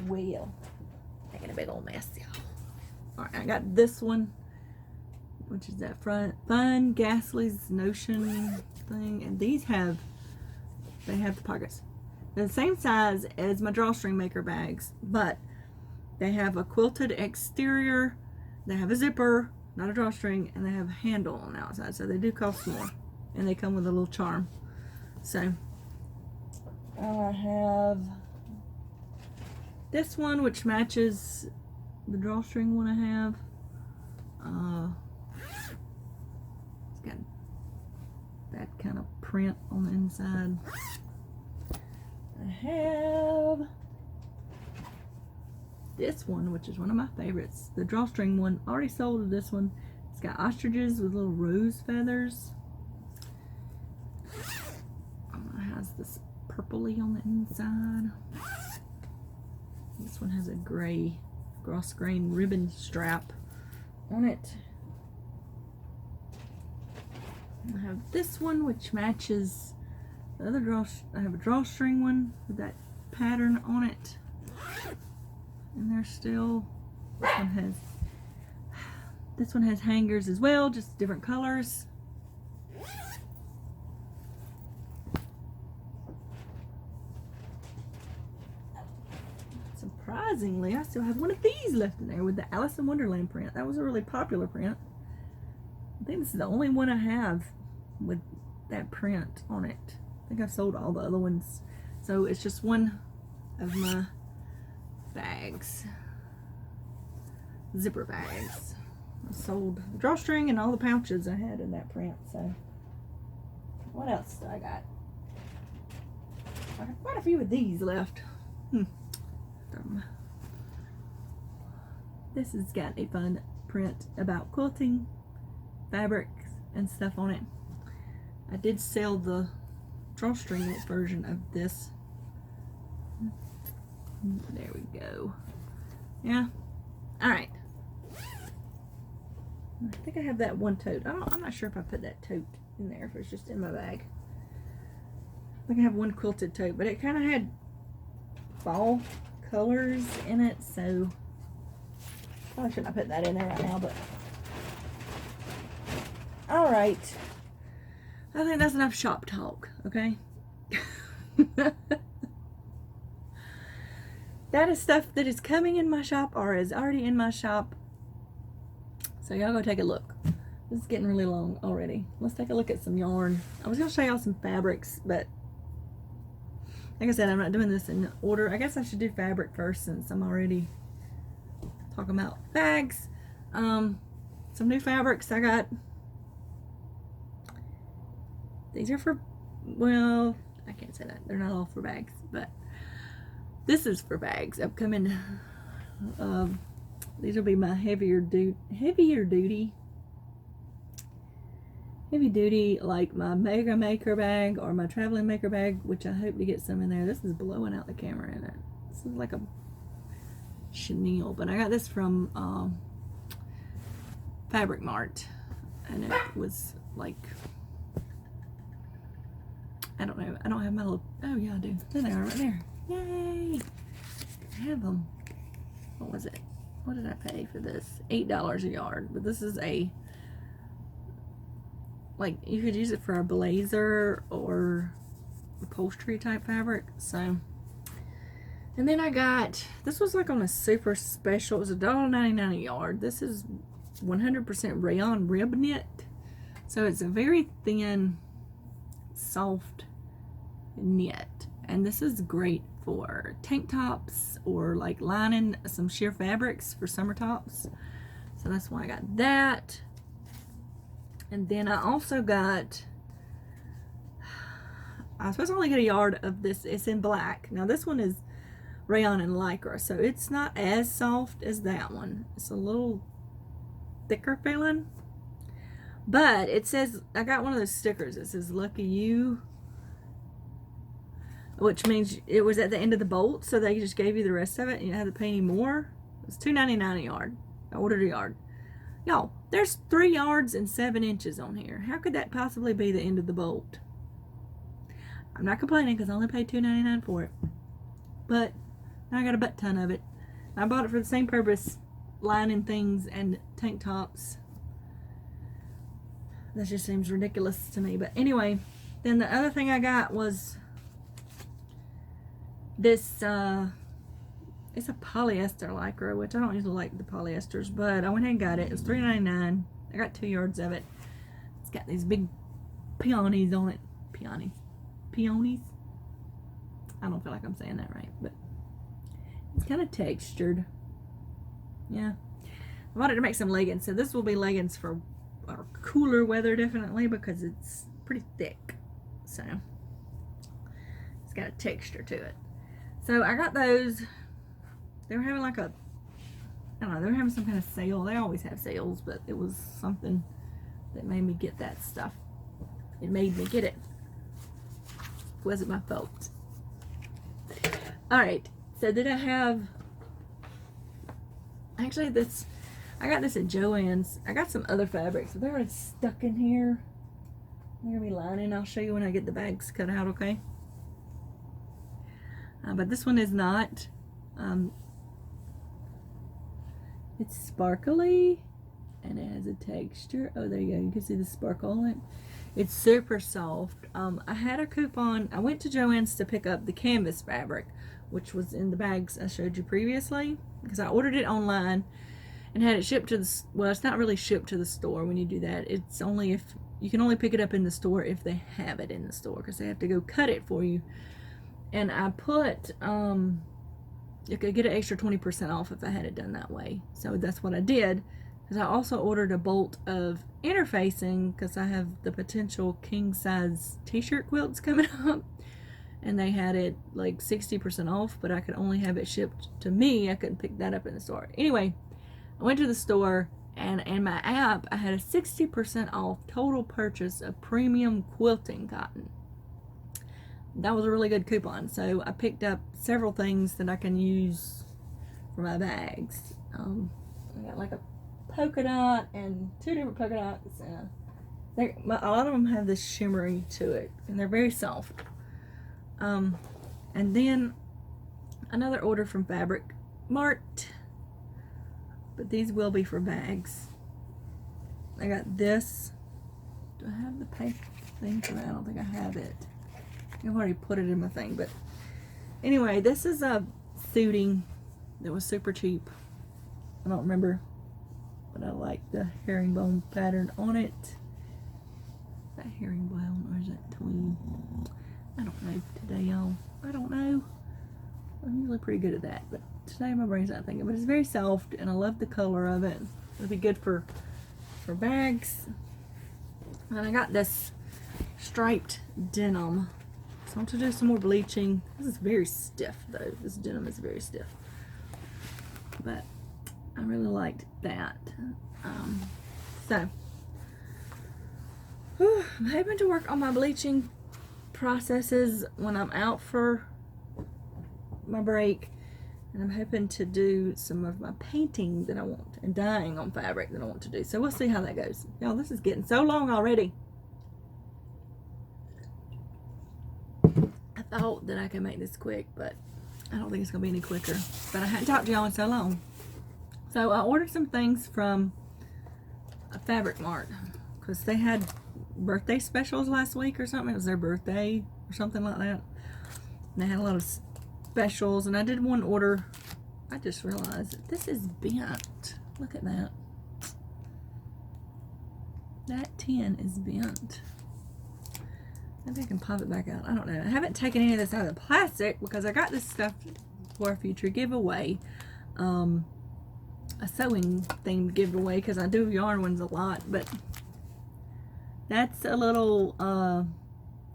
Well, making a big old mess, y'all. Alright, I got this one, which is that Fun Ghastly's Notion thing, and they have the pockets. They're the same size as my drawstring maker bags, but they have a quilted exterior, they have a zipper, not a drawstring, and they have a handle on the outside, so they do cost more, and they come with a little charm. So I have this one, which matches the drawstring one I have. It's got that kind of print on the inside. I have this one, which is one of my favorites. The drawstring one, already sold this one. It's got ostriches with little rose feathers. It has this purpley on the inside. This one has a gray cross grain ribbon strap on it. I have this one, which matches the other I have a drawstring one with that pattern on it. And there's still, this one has hangers as well, just different colors. Surprisingly, I still have one of these left in there with the Alice in Wonderland print. That was a really popular print. I think this is the only one I have with that print on it. I think I've sold all the other ones. So it's just one of my bags. Zipper bags. I sold the drawstring and all the pouches I had in that print, so. What else do I got? I have quite a few of these left. This has got a fun print about quilting, fabrics, and stuff on it. I did sell the drawstring version of this. There we go. Yeah. Alright. I think I have that one tote. I'm not sure if I put that tote in there, if it's just in my bag. I think I have one quilted tote, but it kind of had fall colors in it, so probably shouldn't have put that in there right now, but alright. I think that's enough shop talk, okay? That is stuff that is coming in my shop or is already in my shop. So y'all go take a look. This is getting really long already. Let's take a look at some yarn. I was going to show y'all some fabrics, but like I said, I'm not doing this in order. I guess I should do fabric first since I'm already talking about bags. Some new fabrics I got. These are for, well, I can't say that. They're not all for bags, but this is for bags. Upcoming, these will be my heavy duty, like my Mega Maker bag or my Traveling Maker bag, which I hope to get some in there. This is blowing out the camera in it. This is like a chenille, but I got this from Fabric Mart, and it was like, I don't know. I don't have my little, oh yeah I do. There they are right there. Yay! I have them. What was it? What did I pay for this? $8 a yard. But this is a, like, you could use it for a blazer or upholstery type fabric. So, and then I got, this was like on a super special. It was $1.99 a yard. This is 100% rayon rib knit. So it's a very thin, soft knit. And this is great for tank tops or like lining some sheer fabrics for summer tops. So that's why I got that. And then I also got, I was supposed to only get a yard of this. It's in black. Now this one is rayon and lycra, so it's not as soft as that one. It's a little thicker feeling. But it says, I got one of those stickers. It says lucky you, which means it was at the end of the bolt, so they just gave you the rest of it and you didn't have to pay any more. It was $2.99 a yard. I ordered a yard. Y'all, there's 3 yards and 7 inches on here. How could that possibly be the end of the bolt? I'm not complaining because I only paid $2.99 for it. But now I got a butt ton of it. I bought it for the same purpose, lining things and tank tops. That just seems ridiculous to me. But anyway, then the other thing I got was this, it's a polyester lycra, which I don't usually like the polyesters, but I went ahead and got it. It was $3.99. I got 2 yards of it. It's got these big peonies on it. Peonies? I don't feel like I'm saying that right, but it's kind of textured. Yeah. I wanted to make some leggings, so this will be leggings for cooler weather, definitely, because it's pretty thick. So it's got a texture to it. So I got those. They were having like a, I don't know, they were having some kind of sale. They always have sales, but it was something that made me get that stuff. It made me get it. It wasn't my fault. Alright, so did I have, actually this, I got this at Joann's. I got some other fabrics, but they're already stuck in here. They're going to be lining. I'll show you when I get the bags cut out, okay? But this one is not. It's sparkly and it has a texture. Oh, there you go. You can see the sparkle on it. It's super soft. I had a coupon. I went to Joann's to pick up the canvas fabric, which was in the bags I showed you previously, because I ordered it online and had it shipped to the, well, it's not really shipped to the store when you do that. It's only if, you can only pick it up in the store if they have it in the store, because they have to go cut it for you. And I put you could get an extra 20% off if I had it done that way. So that's what I did. Because I also ordered a bolt of interfacing because I have the potential king size t-shirt quilts coming up, and they had it like 60% off, but I could only have it shipped to me. I couldn't pick that up in the store. Anyway, I went to the store, and in my app I had a 60% off total purchase of premium quilting cotton. That was a really good coupon, so I picked up several things that I can use for my bags. I got like a polka dot and 2 different polka dots. A lot of them have this shimmery to it, and they're very soft. And then another order from Fabric Mart, but these will be for bags. I got this. Do I have the paper thing for that? I don't think I have it. I've already put it in my thing, but anyway, this is a suiting that was super cheap. I don't remember, but I like the herringbone pattern on it. Is that herringbone or is that tweed? I don't know today, y'all. I don't know. I'm usually pretty good at that, but today my brain's not thinking. But it's very soft, and I love the color of it. It'll be good for bags. And I got this striped denim. So I want to do some more bleaching. This is very stiff, though. This denim is very stiff. But I really liked that. So I'm hoping to work on my bleaching processes when I'm out for my break, and I'm hoping to do some of my painting that I want and dyeing on fabric that I want to do. So we'll see how that goes. Y'all, this is getting so long already. I thought that I could make this quick, but I don't think it's gonna be any quicker. But I hadn't talked to y'all in so long. So I ordered some things from a Fabric Mart because they had birthday specials last week or something. It was their birthday or something like that. And they had a lot of specials, and I did one order. I just realized that this is bent. Look at that. That tin is bent. Maybe I can pop it back out. I don't know. I haven't taken any of this out of the plastic because I got this stuff for a future giveaway. A sewing themed giveaway because I do yarn ones a lot, but that's a little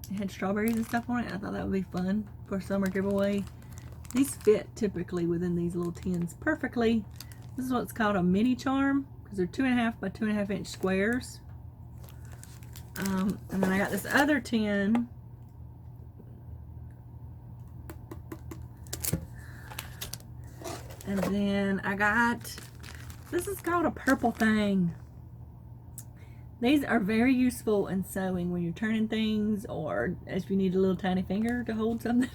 it had strawberries and stuff on it. I thought that would be fun for a summer giveaway. These fit typically within these little tins perfectly. This is what's called a mini charm because they're 2.5 by 2.5 inch squares. And then I got this other tin. And then I got, this is called a purple thing. These are very useful in sewing when you're turning things, or if you need a little tiny finger to hold something.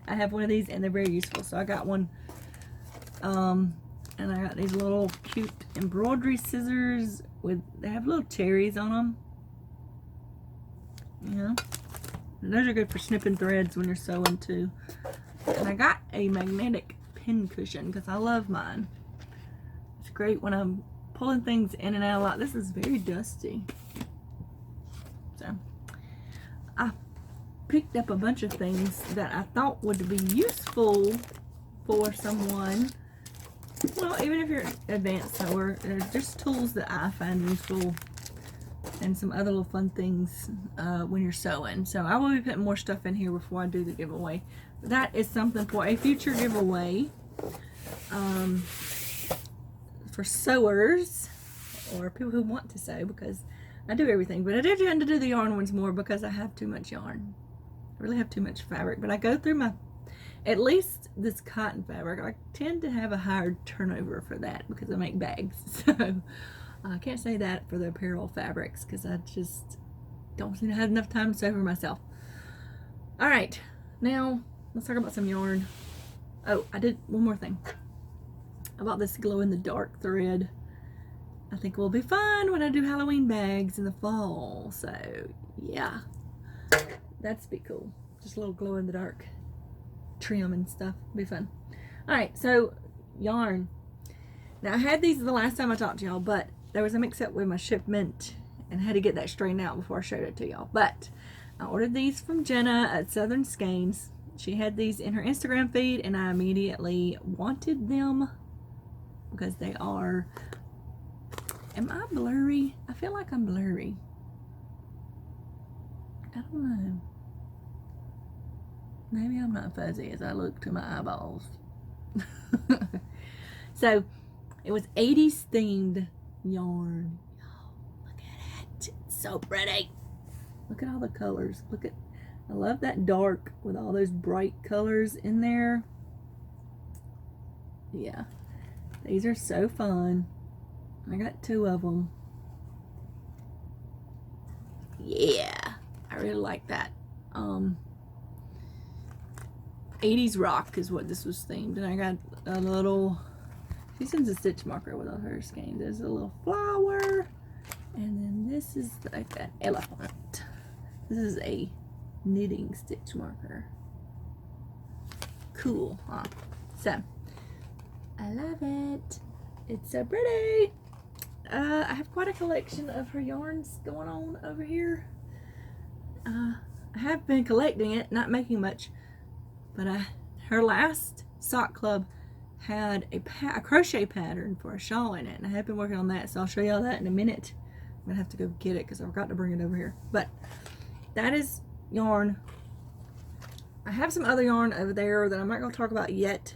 I have one of these and they're very useful. So I got one. And I got these little cute embroidery scissors with, they have little cherries on them. You know, and those are good for snipping threads when you're sewing too. And I got a magnetic pin cushion because I love mine. It's great when I'm pulling things in and out a lot. This is very dusty. So I picked up a bunch of things that I thought would be useful for someone. Well, even if you're an advanced sewer, they're just tools that I find useful, and some other little fun things when you're sewing. So I will be putting more stuff in here before I do the giveaway. That is something for a future giveaway for sewers or people who want to sew, because I do everything, but I do tend to do the yarn ones more because I have too much yarn. I really have too much fabric, but I go through my, at least this cotton fabric, I tend to have a higher turnover for that because I make bags. So I can't say that for the apparel fabrics because I just don't seem to have enough time to sew for myself. All right, now let's talk about some yarn. Oh, I did one more thing. I bought this glow-in-the-dark thread. I think it will be fun when I do Halloween bags in the fall. So yeah, that's be cool. Just a little glow-in-the-dark trim and stuff. Be fun. All right, so yarn. Now I had these the last time I talked to y'all, but there was a mix-up with my shipment and I had to get that straightened out before I showed it to y'all. But I ordered these from Jenna at Southern Skeins. she had these in her Instagram feed, and I immediately wanted them because they are, am I blurry? I feel like I'm blurry. I don't know. Maybe I'm not fuzzy as I look to my eyeballs. So it was 80s themed yarn. Oh, look at it. It's so pretty. Look at all the colors. Look at, I love that dark with all those bright colors in there. Yeah, these are so fun. I got 2 of them. Yeah, I really like that. 80s rock is what this was themed, and I got a little, she sends a stitch marker with all her skeins. There's a little flower, and then this is like an elephant. This is a knitting stitch marker. Cool, huh? So I love it. It's so pretty. I have quite a collection of her yarns going on over here. I have been collecting it, not making much, but her last sock club had a crochet pattern for a shawl in it, and I have been working on that, so I'll show y'all that in a minute. I'm gonna have to go get it because I forgot to bring it over here. But that is yarn. I have some other yarn over there that I'm not gonna talk about yet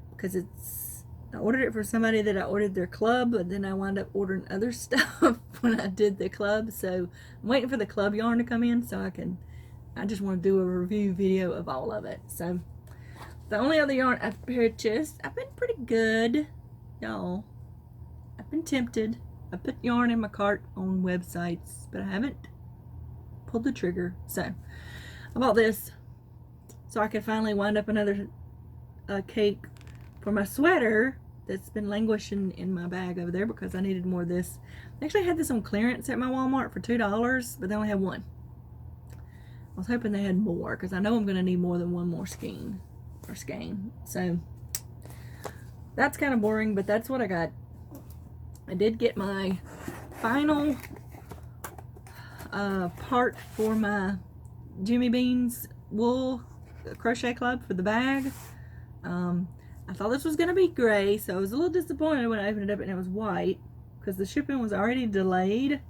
because I ordered it for somebody that I ordered their club, but then I wound up ordering other stuff when I did the club. So I'm waiting for the club yarn to come in so I just want to do a review video of all of it. So the only other yarn I've purchased, I've been pretty good, y'all. I've been tempted. I put yarn in my cart on websites, but I haven't pulled the trigger. So I bought this so I could finally wind up another cake for my sweater that's been languishing in my bag over there because I needed more of this. I actually had this on clearance at my Walmart for $2, but they only had one. I was hoping they had more because I know I'm going to need more than one more skein or skein. So that's kind of boring, but that's what I got. I did get my final part for my Jimmy Beans wool crochet club for the bag. I thought this was going to be gray, so I was a little disappointed when I opened it up and it was white because the shipping was already delayed.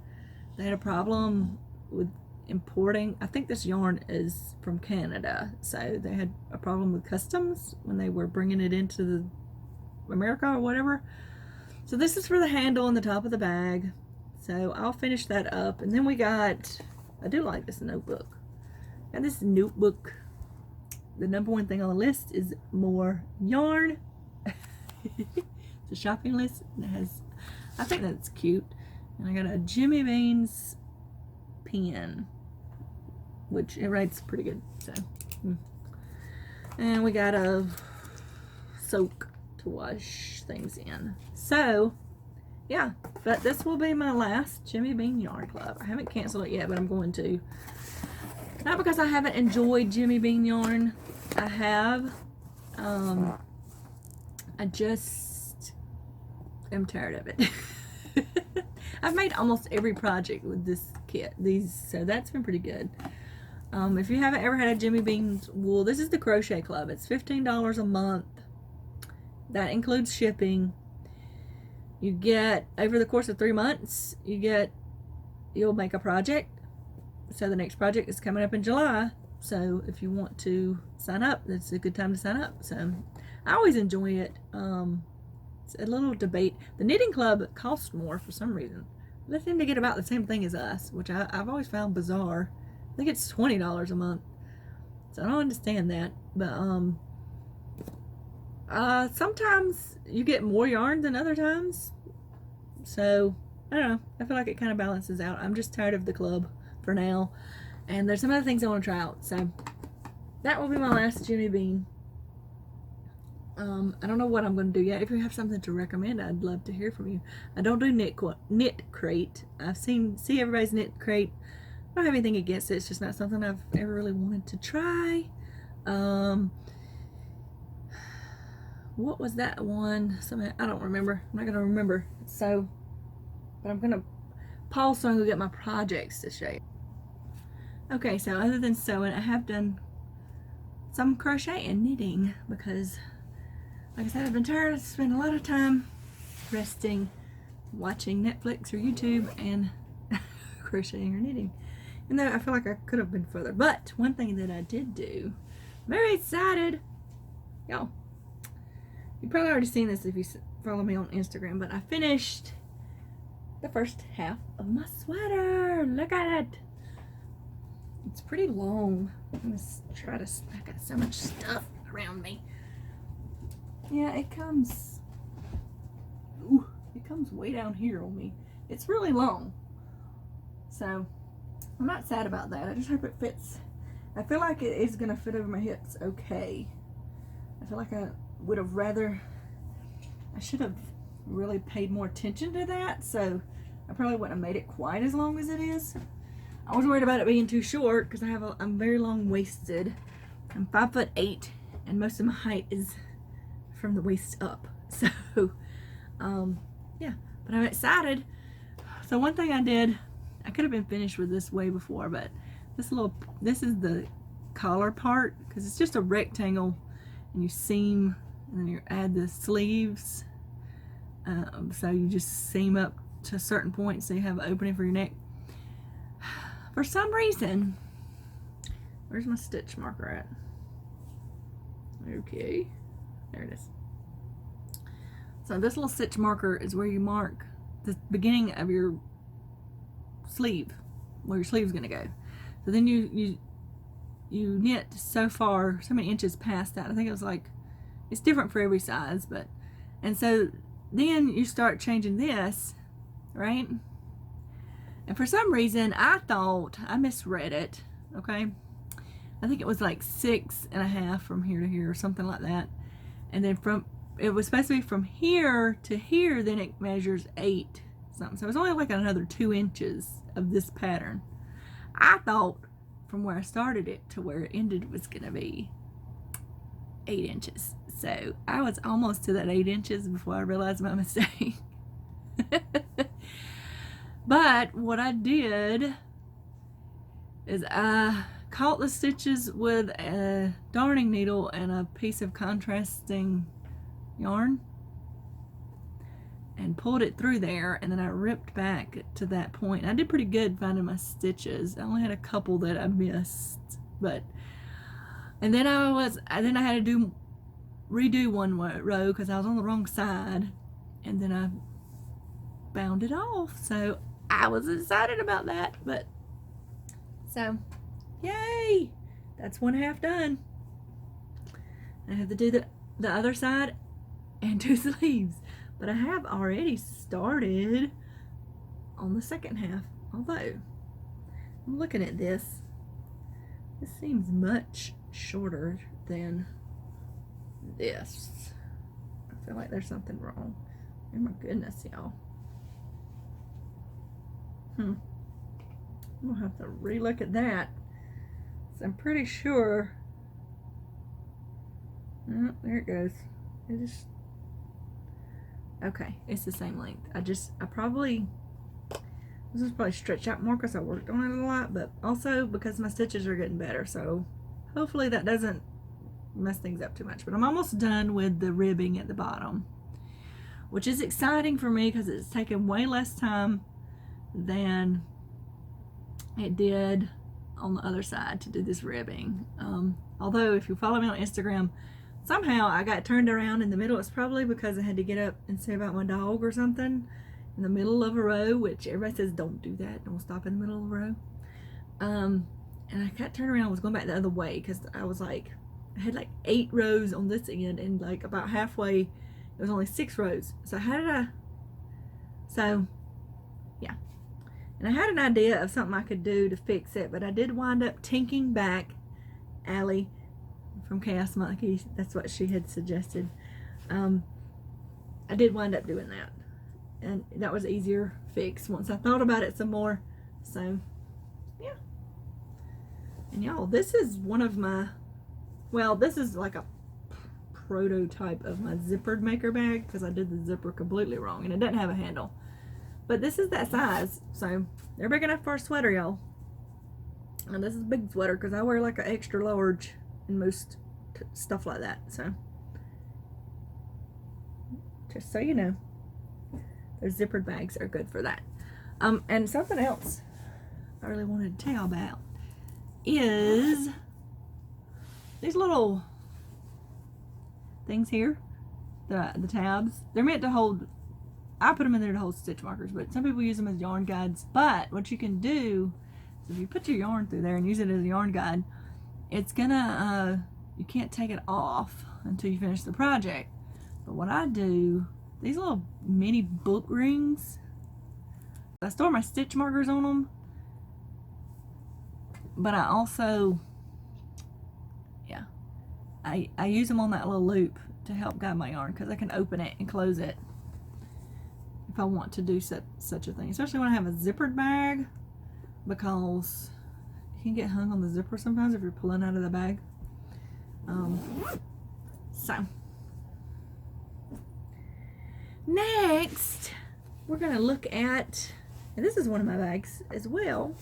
They had a problem with importing. I think this yarn is from Canada, so they had a problem with customs when they were bringing it into America or whatever. So this is for the handle and the top of the bag. So I'll finish that up. And then we got, I do like this notebook. And this notebook, the #1 thing on the list is more yarn. It's a shopping list. And it has, I think that's cute. And I got a Jimmy Beans pen, which it writes pretty good. So, and we got a soak to wash things in. So yeah, but this will be my last Jimmy Bean yarn club. I haven't canceled it yet, but I'm going to. Not because I haven't enjoyed Jimmy Bean yarn. I have. I just am tired of it. I've made almost every project with this kit. So that's been pretty good. If you haven't ever had a Jimmy Bean's wool, this is the crochet club. It's $15 a month. That includes shipping. You get, over the course of 3 months, you'll make a project. So the next project is coming up in July. So if you want to sign up, it's a good time to sign up. So I always enjoy it. It's a little debate. The knitting club costs more for some reason. They seem to get about the same thing as us, which I've always found bizarre. I think it's $20 a month. So I don't understand that. But sometimes you get more yarn than other times. So I don't know. I feel like it kind of balances out. I'm just tired of the club for now. And there's some other things I want to try out. So that will be my last Jimmy Bean. I don't know what I'm going to do yet. If you have something to recommend, I'd love to hear from you. I don't do knit crate. I've see everybody's knit crate. I don't have anything against it. It's just not something I've ever really wanted to try. What was that one? Something I don't remember. I'm not going to remember. So, but I'm going to pause so I can go get my projects to show you. Okay, so other than sewing, I have done some crochet and knitting because, like I said, I've been tired of spending a lot of time resting, watching Netflix or YouTube, and crocheting or knitting. And though I feel like I could have been further. But one thing that I did do, very excited, y'all. You probably already seen this if you follow me on Instagram, but I finished the first half of my sweater. Look at it. It's pretty long. I'm gonna try to, I got so much stuff around me. Yeah, it comes way down here on me. It's really long. So I'm not sad about that. I just hope it fits. I feel like it is gonna fit over my hips okay. I feel like I would have I should have really paid more attention to that, so I probably wouldn't have made it quite as long as it is. I was worried about it being too short because I'm very long waisted. I'm 5'8", and most of my height is from the waist up. So, yeah, but I'm excited. So one thing I did, I could have been finished with this way before, but this is the collar part because it's just a rectangle, and you seam, and then you add the sleeves. So you just seam up to a certain point so you have an opening for your neck. For some reason, where's my stitch marker at? Okay, there it is. So this little stitch marker is where you mark the beginning of your sleeve, where your sleeve's gonna go. So then you knit so many inches past that. I think it was like, it's different for every size, but, and so then you start changing this, right? And for some reason, I thought, I misread it, okay? I think it was like 6.5 from here to here or something like that. And then it was supposed to be from here to here, then it measures 8 something. So it's only like another 2 inches of this pattern. I thought from where I started it to where it ended was gonna be 8 inches. So I was almost to that 8 inches before I realized my mistake. But what I did is I caught the stitches with a darning needle and a piece of contrasting yarn and pulled it through there, and then I ripped back to that point. I did pretty good finding my stitches. I only had a couple that I missed, and then I had to redo one row because I was on the wrong side, and then I bound it off. So I was excited about that, but so yay, that's 1/2 done. I have to do the other side and 2 sleeves, but I have already started on the second half. Although I'm looking at this seems much shorter than this. I feel like there's something wrong. Oh my goodness, y'all. I'm gonna have to relook at that. So I'm pretty sure. Oh, there it goes. Okay, it's the same length. This is probably stretched out more because I worked on it a lot, but also because my stitches are getting better. So hopefully that doesn't mess things up too much. But I'm almost done with the ribbing at the bottom, which is exciting for me because it's taken way less time than it did on the other side to do this ribbing. Although if you follow me on Instagram, somehow I got turned around in the middle. It's probably because I had to get up and say about my dog or something in the middle of a row, which everybody says don't do that, don't stop in the middle of a row. And I got turned around, I was going back the other way because I was like, I had like 8 rows on this end, and like about halfway it was only 6 rows. So yeah, and I had an idea of something I could do to fix it, but I did wind up tinking back Allie from Chaos Monkey. That's what she had suggested. I did wind up doing that, and that was easier fix once I thought about it some more. So yeah, and y'all, this is one of my, well, this is like a prototype of my zippered maker bag because I did the zipper completely wrong and it doesn't have a handle. But this is that size, so they're big enough for a sweater, y'all. And this is a big sweater because I wear like an extra large in most stuff like that. So just so you know, those zippered bags are good for that. And something else I really wanted to tell about is these little things here, the tabs. They're meant to hold, I put them in there to hold stitch markers, but some people use them as yarn guides. But what you can do is if you put your yarn through there and use it as a yarn guide, it's gonna, you can't take it off until you finish the project. But what I do, these little mini book rings, I store my stitch markers on them, but I also, yeah, I use them on that little loop to help guide my yarn, because I can open it and close it if I want to do such a thing, especially when I have a zippered bag, because you can get hung on the zipper sometimes if you're pulling out of the bag. So next we're gonna look at, and this is one of my bags as well.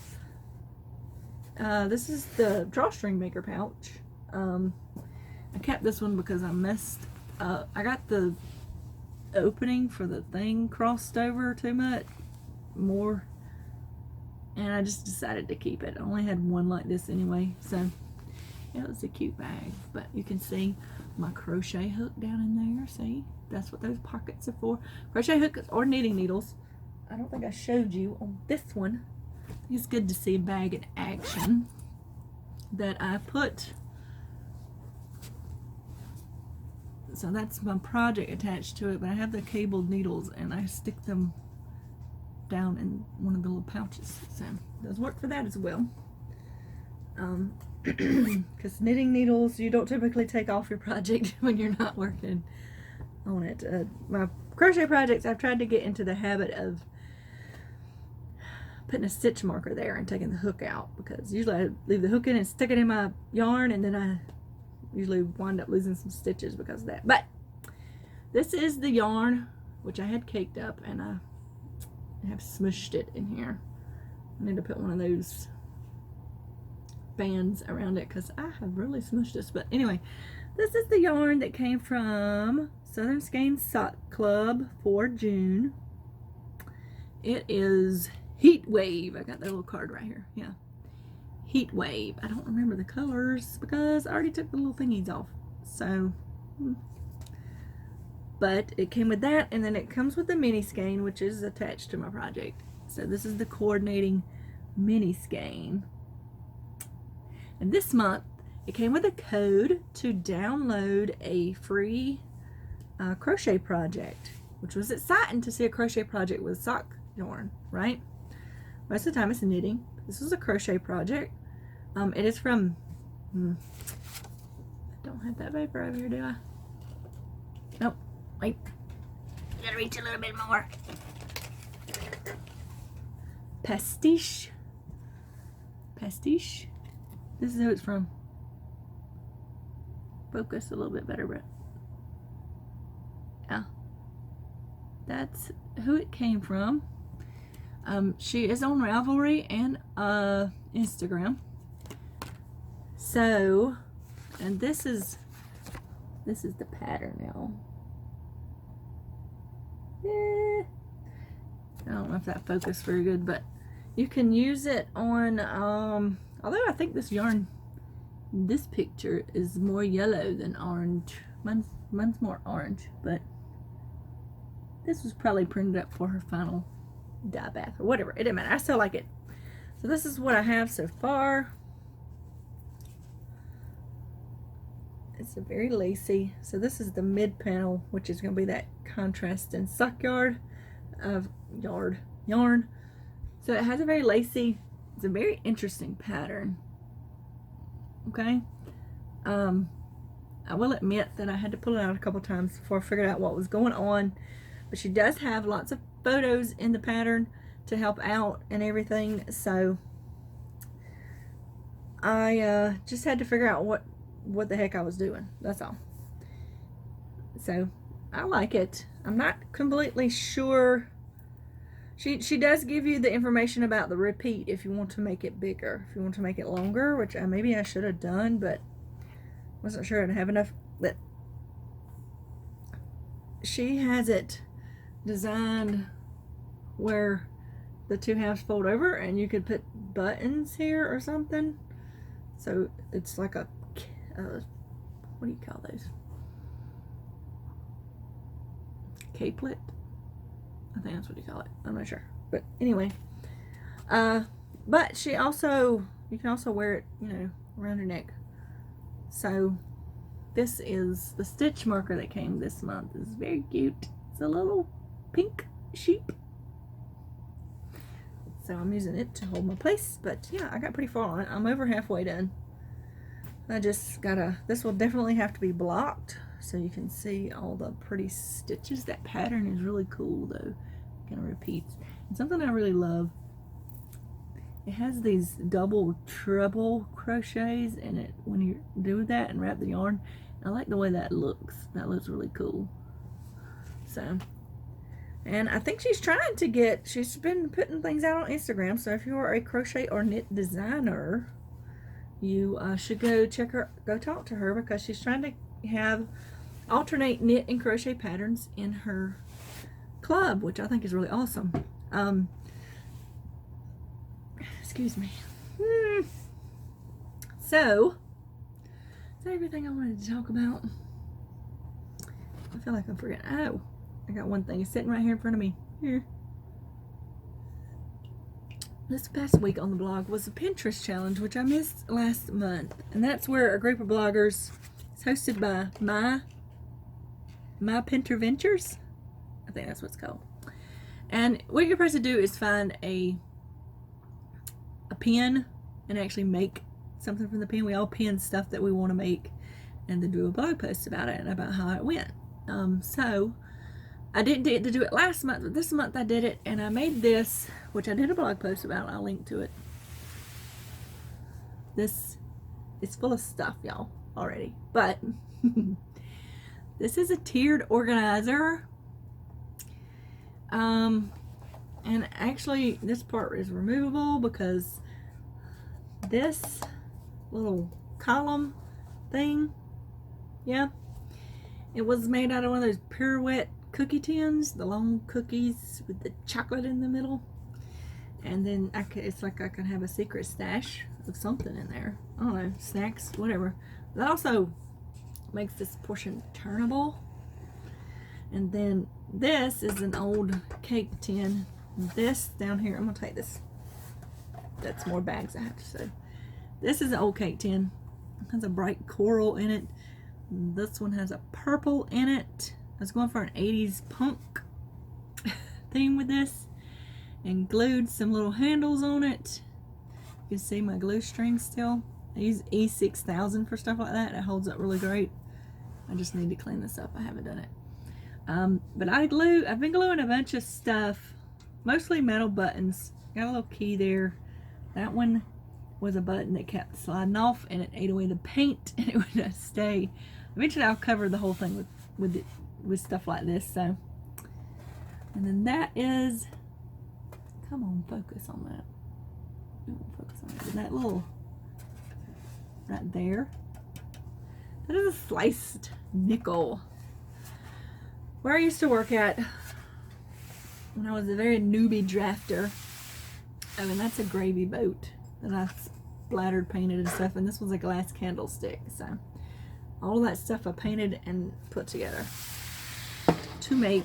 This is the drawstring maker pouch. I kept this one because I messed up. I got the opening for the thing crossed over too much more, and I just decided to keep it. I only had one like this anyway, so it was a cute bag. But you can see my crochet hook down in there. See, that's what those pockets are for. Crochet hooks or knitting needles. I don't think I showed you on this one. It's good to see a bag in action that I put. So that's my project attached to it, but I have the cabled needles and I stick them down in one of the little pouches. So it does work for that as well. Because knitting needles, you don't typically take off your project when you're not working on it. My crochet projects, I've tried to get into the habit of putting a stitch marker there and taking the hook out, because usually I leave the hook in and stick it in my yarn, and then I usually wind up losing some stitches because of that. But this is the yarn which I had caked up, and I have smushed it in here. I need to put one of those bands around it because I have really smushed this. But anyway, this is the yarn that came from Southern Skeins Sock Club for June. It is Heat Wave. I got that little card right here. Yeah, Heat Wave. I don't remember the colors because I already took the little thingies off. So, but it came with that, and then it comes with the mini skein, which is attached to my project. So this is the coordinating mini skein. And this month, it came with a code to download a free crochet project, which was exciting to see a crochet project with sock yarn, right? Most of the time it's knitting. This was a crochet project. It is from, I don't have that paper over here, do I? Nope, wait. You gotta reach a little bit more. Pastiche. Pastiche. This is who it's from. Focus a little bit better, Brett. Yeah. That's who it came from. She is on Ravelry and Instagram. So, and this is the pattern now. I don't know if that focused very good, but you can use it on, although I think this yarn, this picture is more yellow than orange. Mine's more orange, but this was probably printed up for her final dye bath or whatever. It didn't matter. I still like it. So this is what I have so far. It's a very lacy. So this is the mid panel, which is going to be that contrast and sock yarn. So it has a very lacy, it's a very interesting pattern. Okay. I will admit that I had to pull it out a couple times before I figured out what was going on, but she does have lots of photos in the pattern to help out and everything, so I just had to figure out what the heck I was doing. That's all. So I like it. I'm not completely sure. She does give you the information about the repeat if you want to make it bigger, if you want to make it longer, which maybe I should have done, but Wasn't sure I'd have enough, but she has it designed where the two halves fold over and you could put buttons here or something. So it's like a what do you call those? Capelet? I think that's what you call it. I'm not sure. But anyway. But she also, you can also wear it, you know, around your neck. So this is the stitch marker that came this month. It's very cute. It's a little pink sheep. So I'm using it to hold my place. But yeah, I got pretty far on it. I'm over halfway done. I just gotta, this will definitely have to be blocked so you can see all the pretty stitches. That pattern is really cool though. It kind of repeats. And something I really love, it has these double treble crochets in it when you do that and wrap the yarn. I like the way that looks. That looks really cool. So, and I think she's trying to get, she's been putting things out on Instagram. So if you are a crochet or knit designer, you should go check her, go talk to her, because she's trying to have alternate knit and crochet patterns in her club, which I think is really awesome. Excuse me. So, is that everything I wanted to talk about? I feel like I'm forgetting. Oh, I got one thing. It's sitting right here in front of me. Here. This past week on the blog was a Pinterest challenge, which I missed last month. And that's where a group of bloggers, it's hosted by My Pinterventures. I think that's what it's called. And what you're supposed to do is find a pin and actually make something from the pin. We all pin stuff that we want to make and then do a blog post about it and about how it went. So I didn't get to do it last month, but this month I did it, and I made this, which I did a blog post about. I'll link to it. This is full of stuff, y'all, already. But this is a tiered organizer. And actually this part is removable because this little column thing, yeah, it was made out of one of those Pirouette cookie tins, the long cookies with the chocolate in the middle. And then it's like I can have a secret stash of something in there. I don't know, snacks, whatever. That also makes this portion turnable. And then this is an old cake tin. This down here, I'm gonna take this. That's more bags I have to sew. This is an old cake tin. It has a bright coral in it. This one has a purple in it. I was going for an 80s punk theme with this, and glued some little handles on it. You can see my glue string still. I use E6000 for stuff like that. It holds up really great. I just need to clean this up. I haven't done it. But I've been gluing a bunch of stuff, mostly metal buttons. Got a little key there. That one was a button that kept sliding off, and it ate away the paint, and it would not stay. Eventually I'll cover the whole thing with stuff like this. So, and then that is, come on, focus on that. Focus on that. That little, right there, that is a sliced nickel. Where I used to work at when I was a very newbie drafter, I mean, that's a gravy boat that I splattered, painted and stuff, and this was a glass candlestick. So all of that stuff I painted and put together to make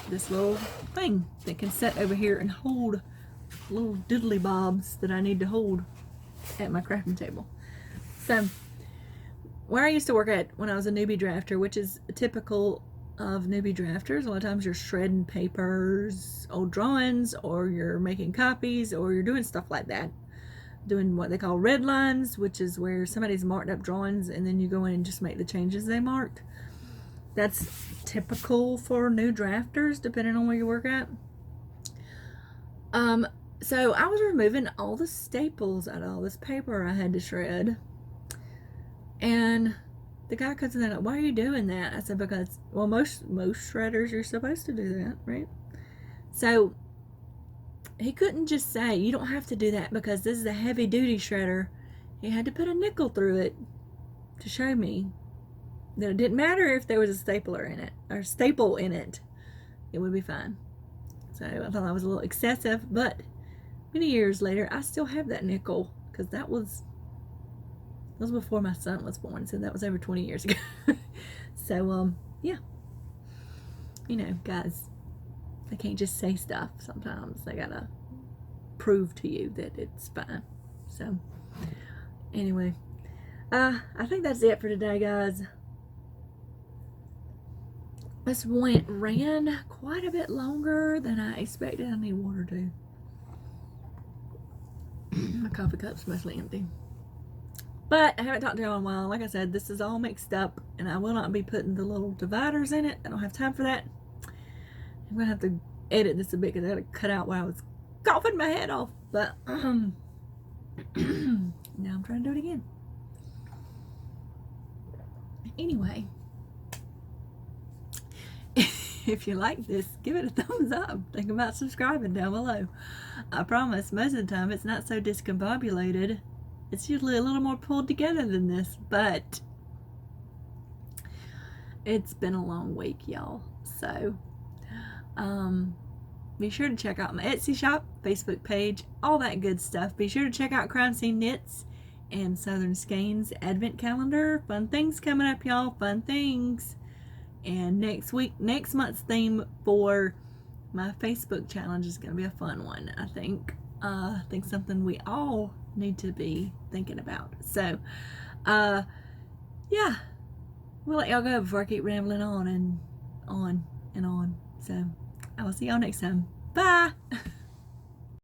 this little thing that can sit over here and hold little diddly bobs that I need to hold at my crafting table. So where I used to work at when I was a newbie drafter, which is typical of newbie drafters, a lot of times you're shredding papers, old drawings, or you're making copies, or you're doing stuff like that. Doing what they call red lines, which is where somebody's marked up drawings and then you go in and just make the changes they marked. That's typical for new drafters, depending on where you work at. So I was removing all the staples out of all this paper I had to shred. And the guy comes in and, why are you doing that? I said, because, well, most shredders, you're supposed to do that, right? So he couldn't just say, you don't have to do that because this is a heavy duty shredder. He had to put a nickel through it to show me that it didn't matter if there was a stapler in it, or staple in it. It would be fine. So I thought that was a little excessive, but many years later, I still have that nickel, because that was before my son was born, so that was over 20 years ago. So, yeah. You know, guys, they can't just say stuff sometimes. They gotta prove to you that it's fine. So, anyway, I think that's it for today, guys. This ran quite a bit longer than I expected. I need water too. My coffee cup's mostly empty. But I haven't talked to y'all in a while. Like I said, this is all mixed up, and I will not be putting the little dividers in it. I don't have time for that. I'm going to have to edit this a bit because I had to cut out while I was coughing my head off. But, now I'm trying to do it again. Anyway, if you like this, give it a thumbs up. Think about subscribing down below. I promise, most of the time, it's not so discombobulated. It's usually a little more pulled together than this, but it's been a long week, y'all. So, be sure to check out my Etsy shop, Facebook page, all that good stuff. Be sure to check out Crime Scene Knits and Southern Skeins Advent Calendar. Fun things coming up, y'all. Fun things. And next month's theme for my Facebook challenge is going to be a fun one, I think. I think something we all need to be thinking about. So, yeah. We'll let y'all go before I keep rambling on and on and on. So, I will see y'all next time. Bye!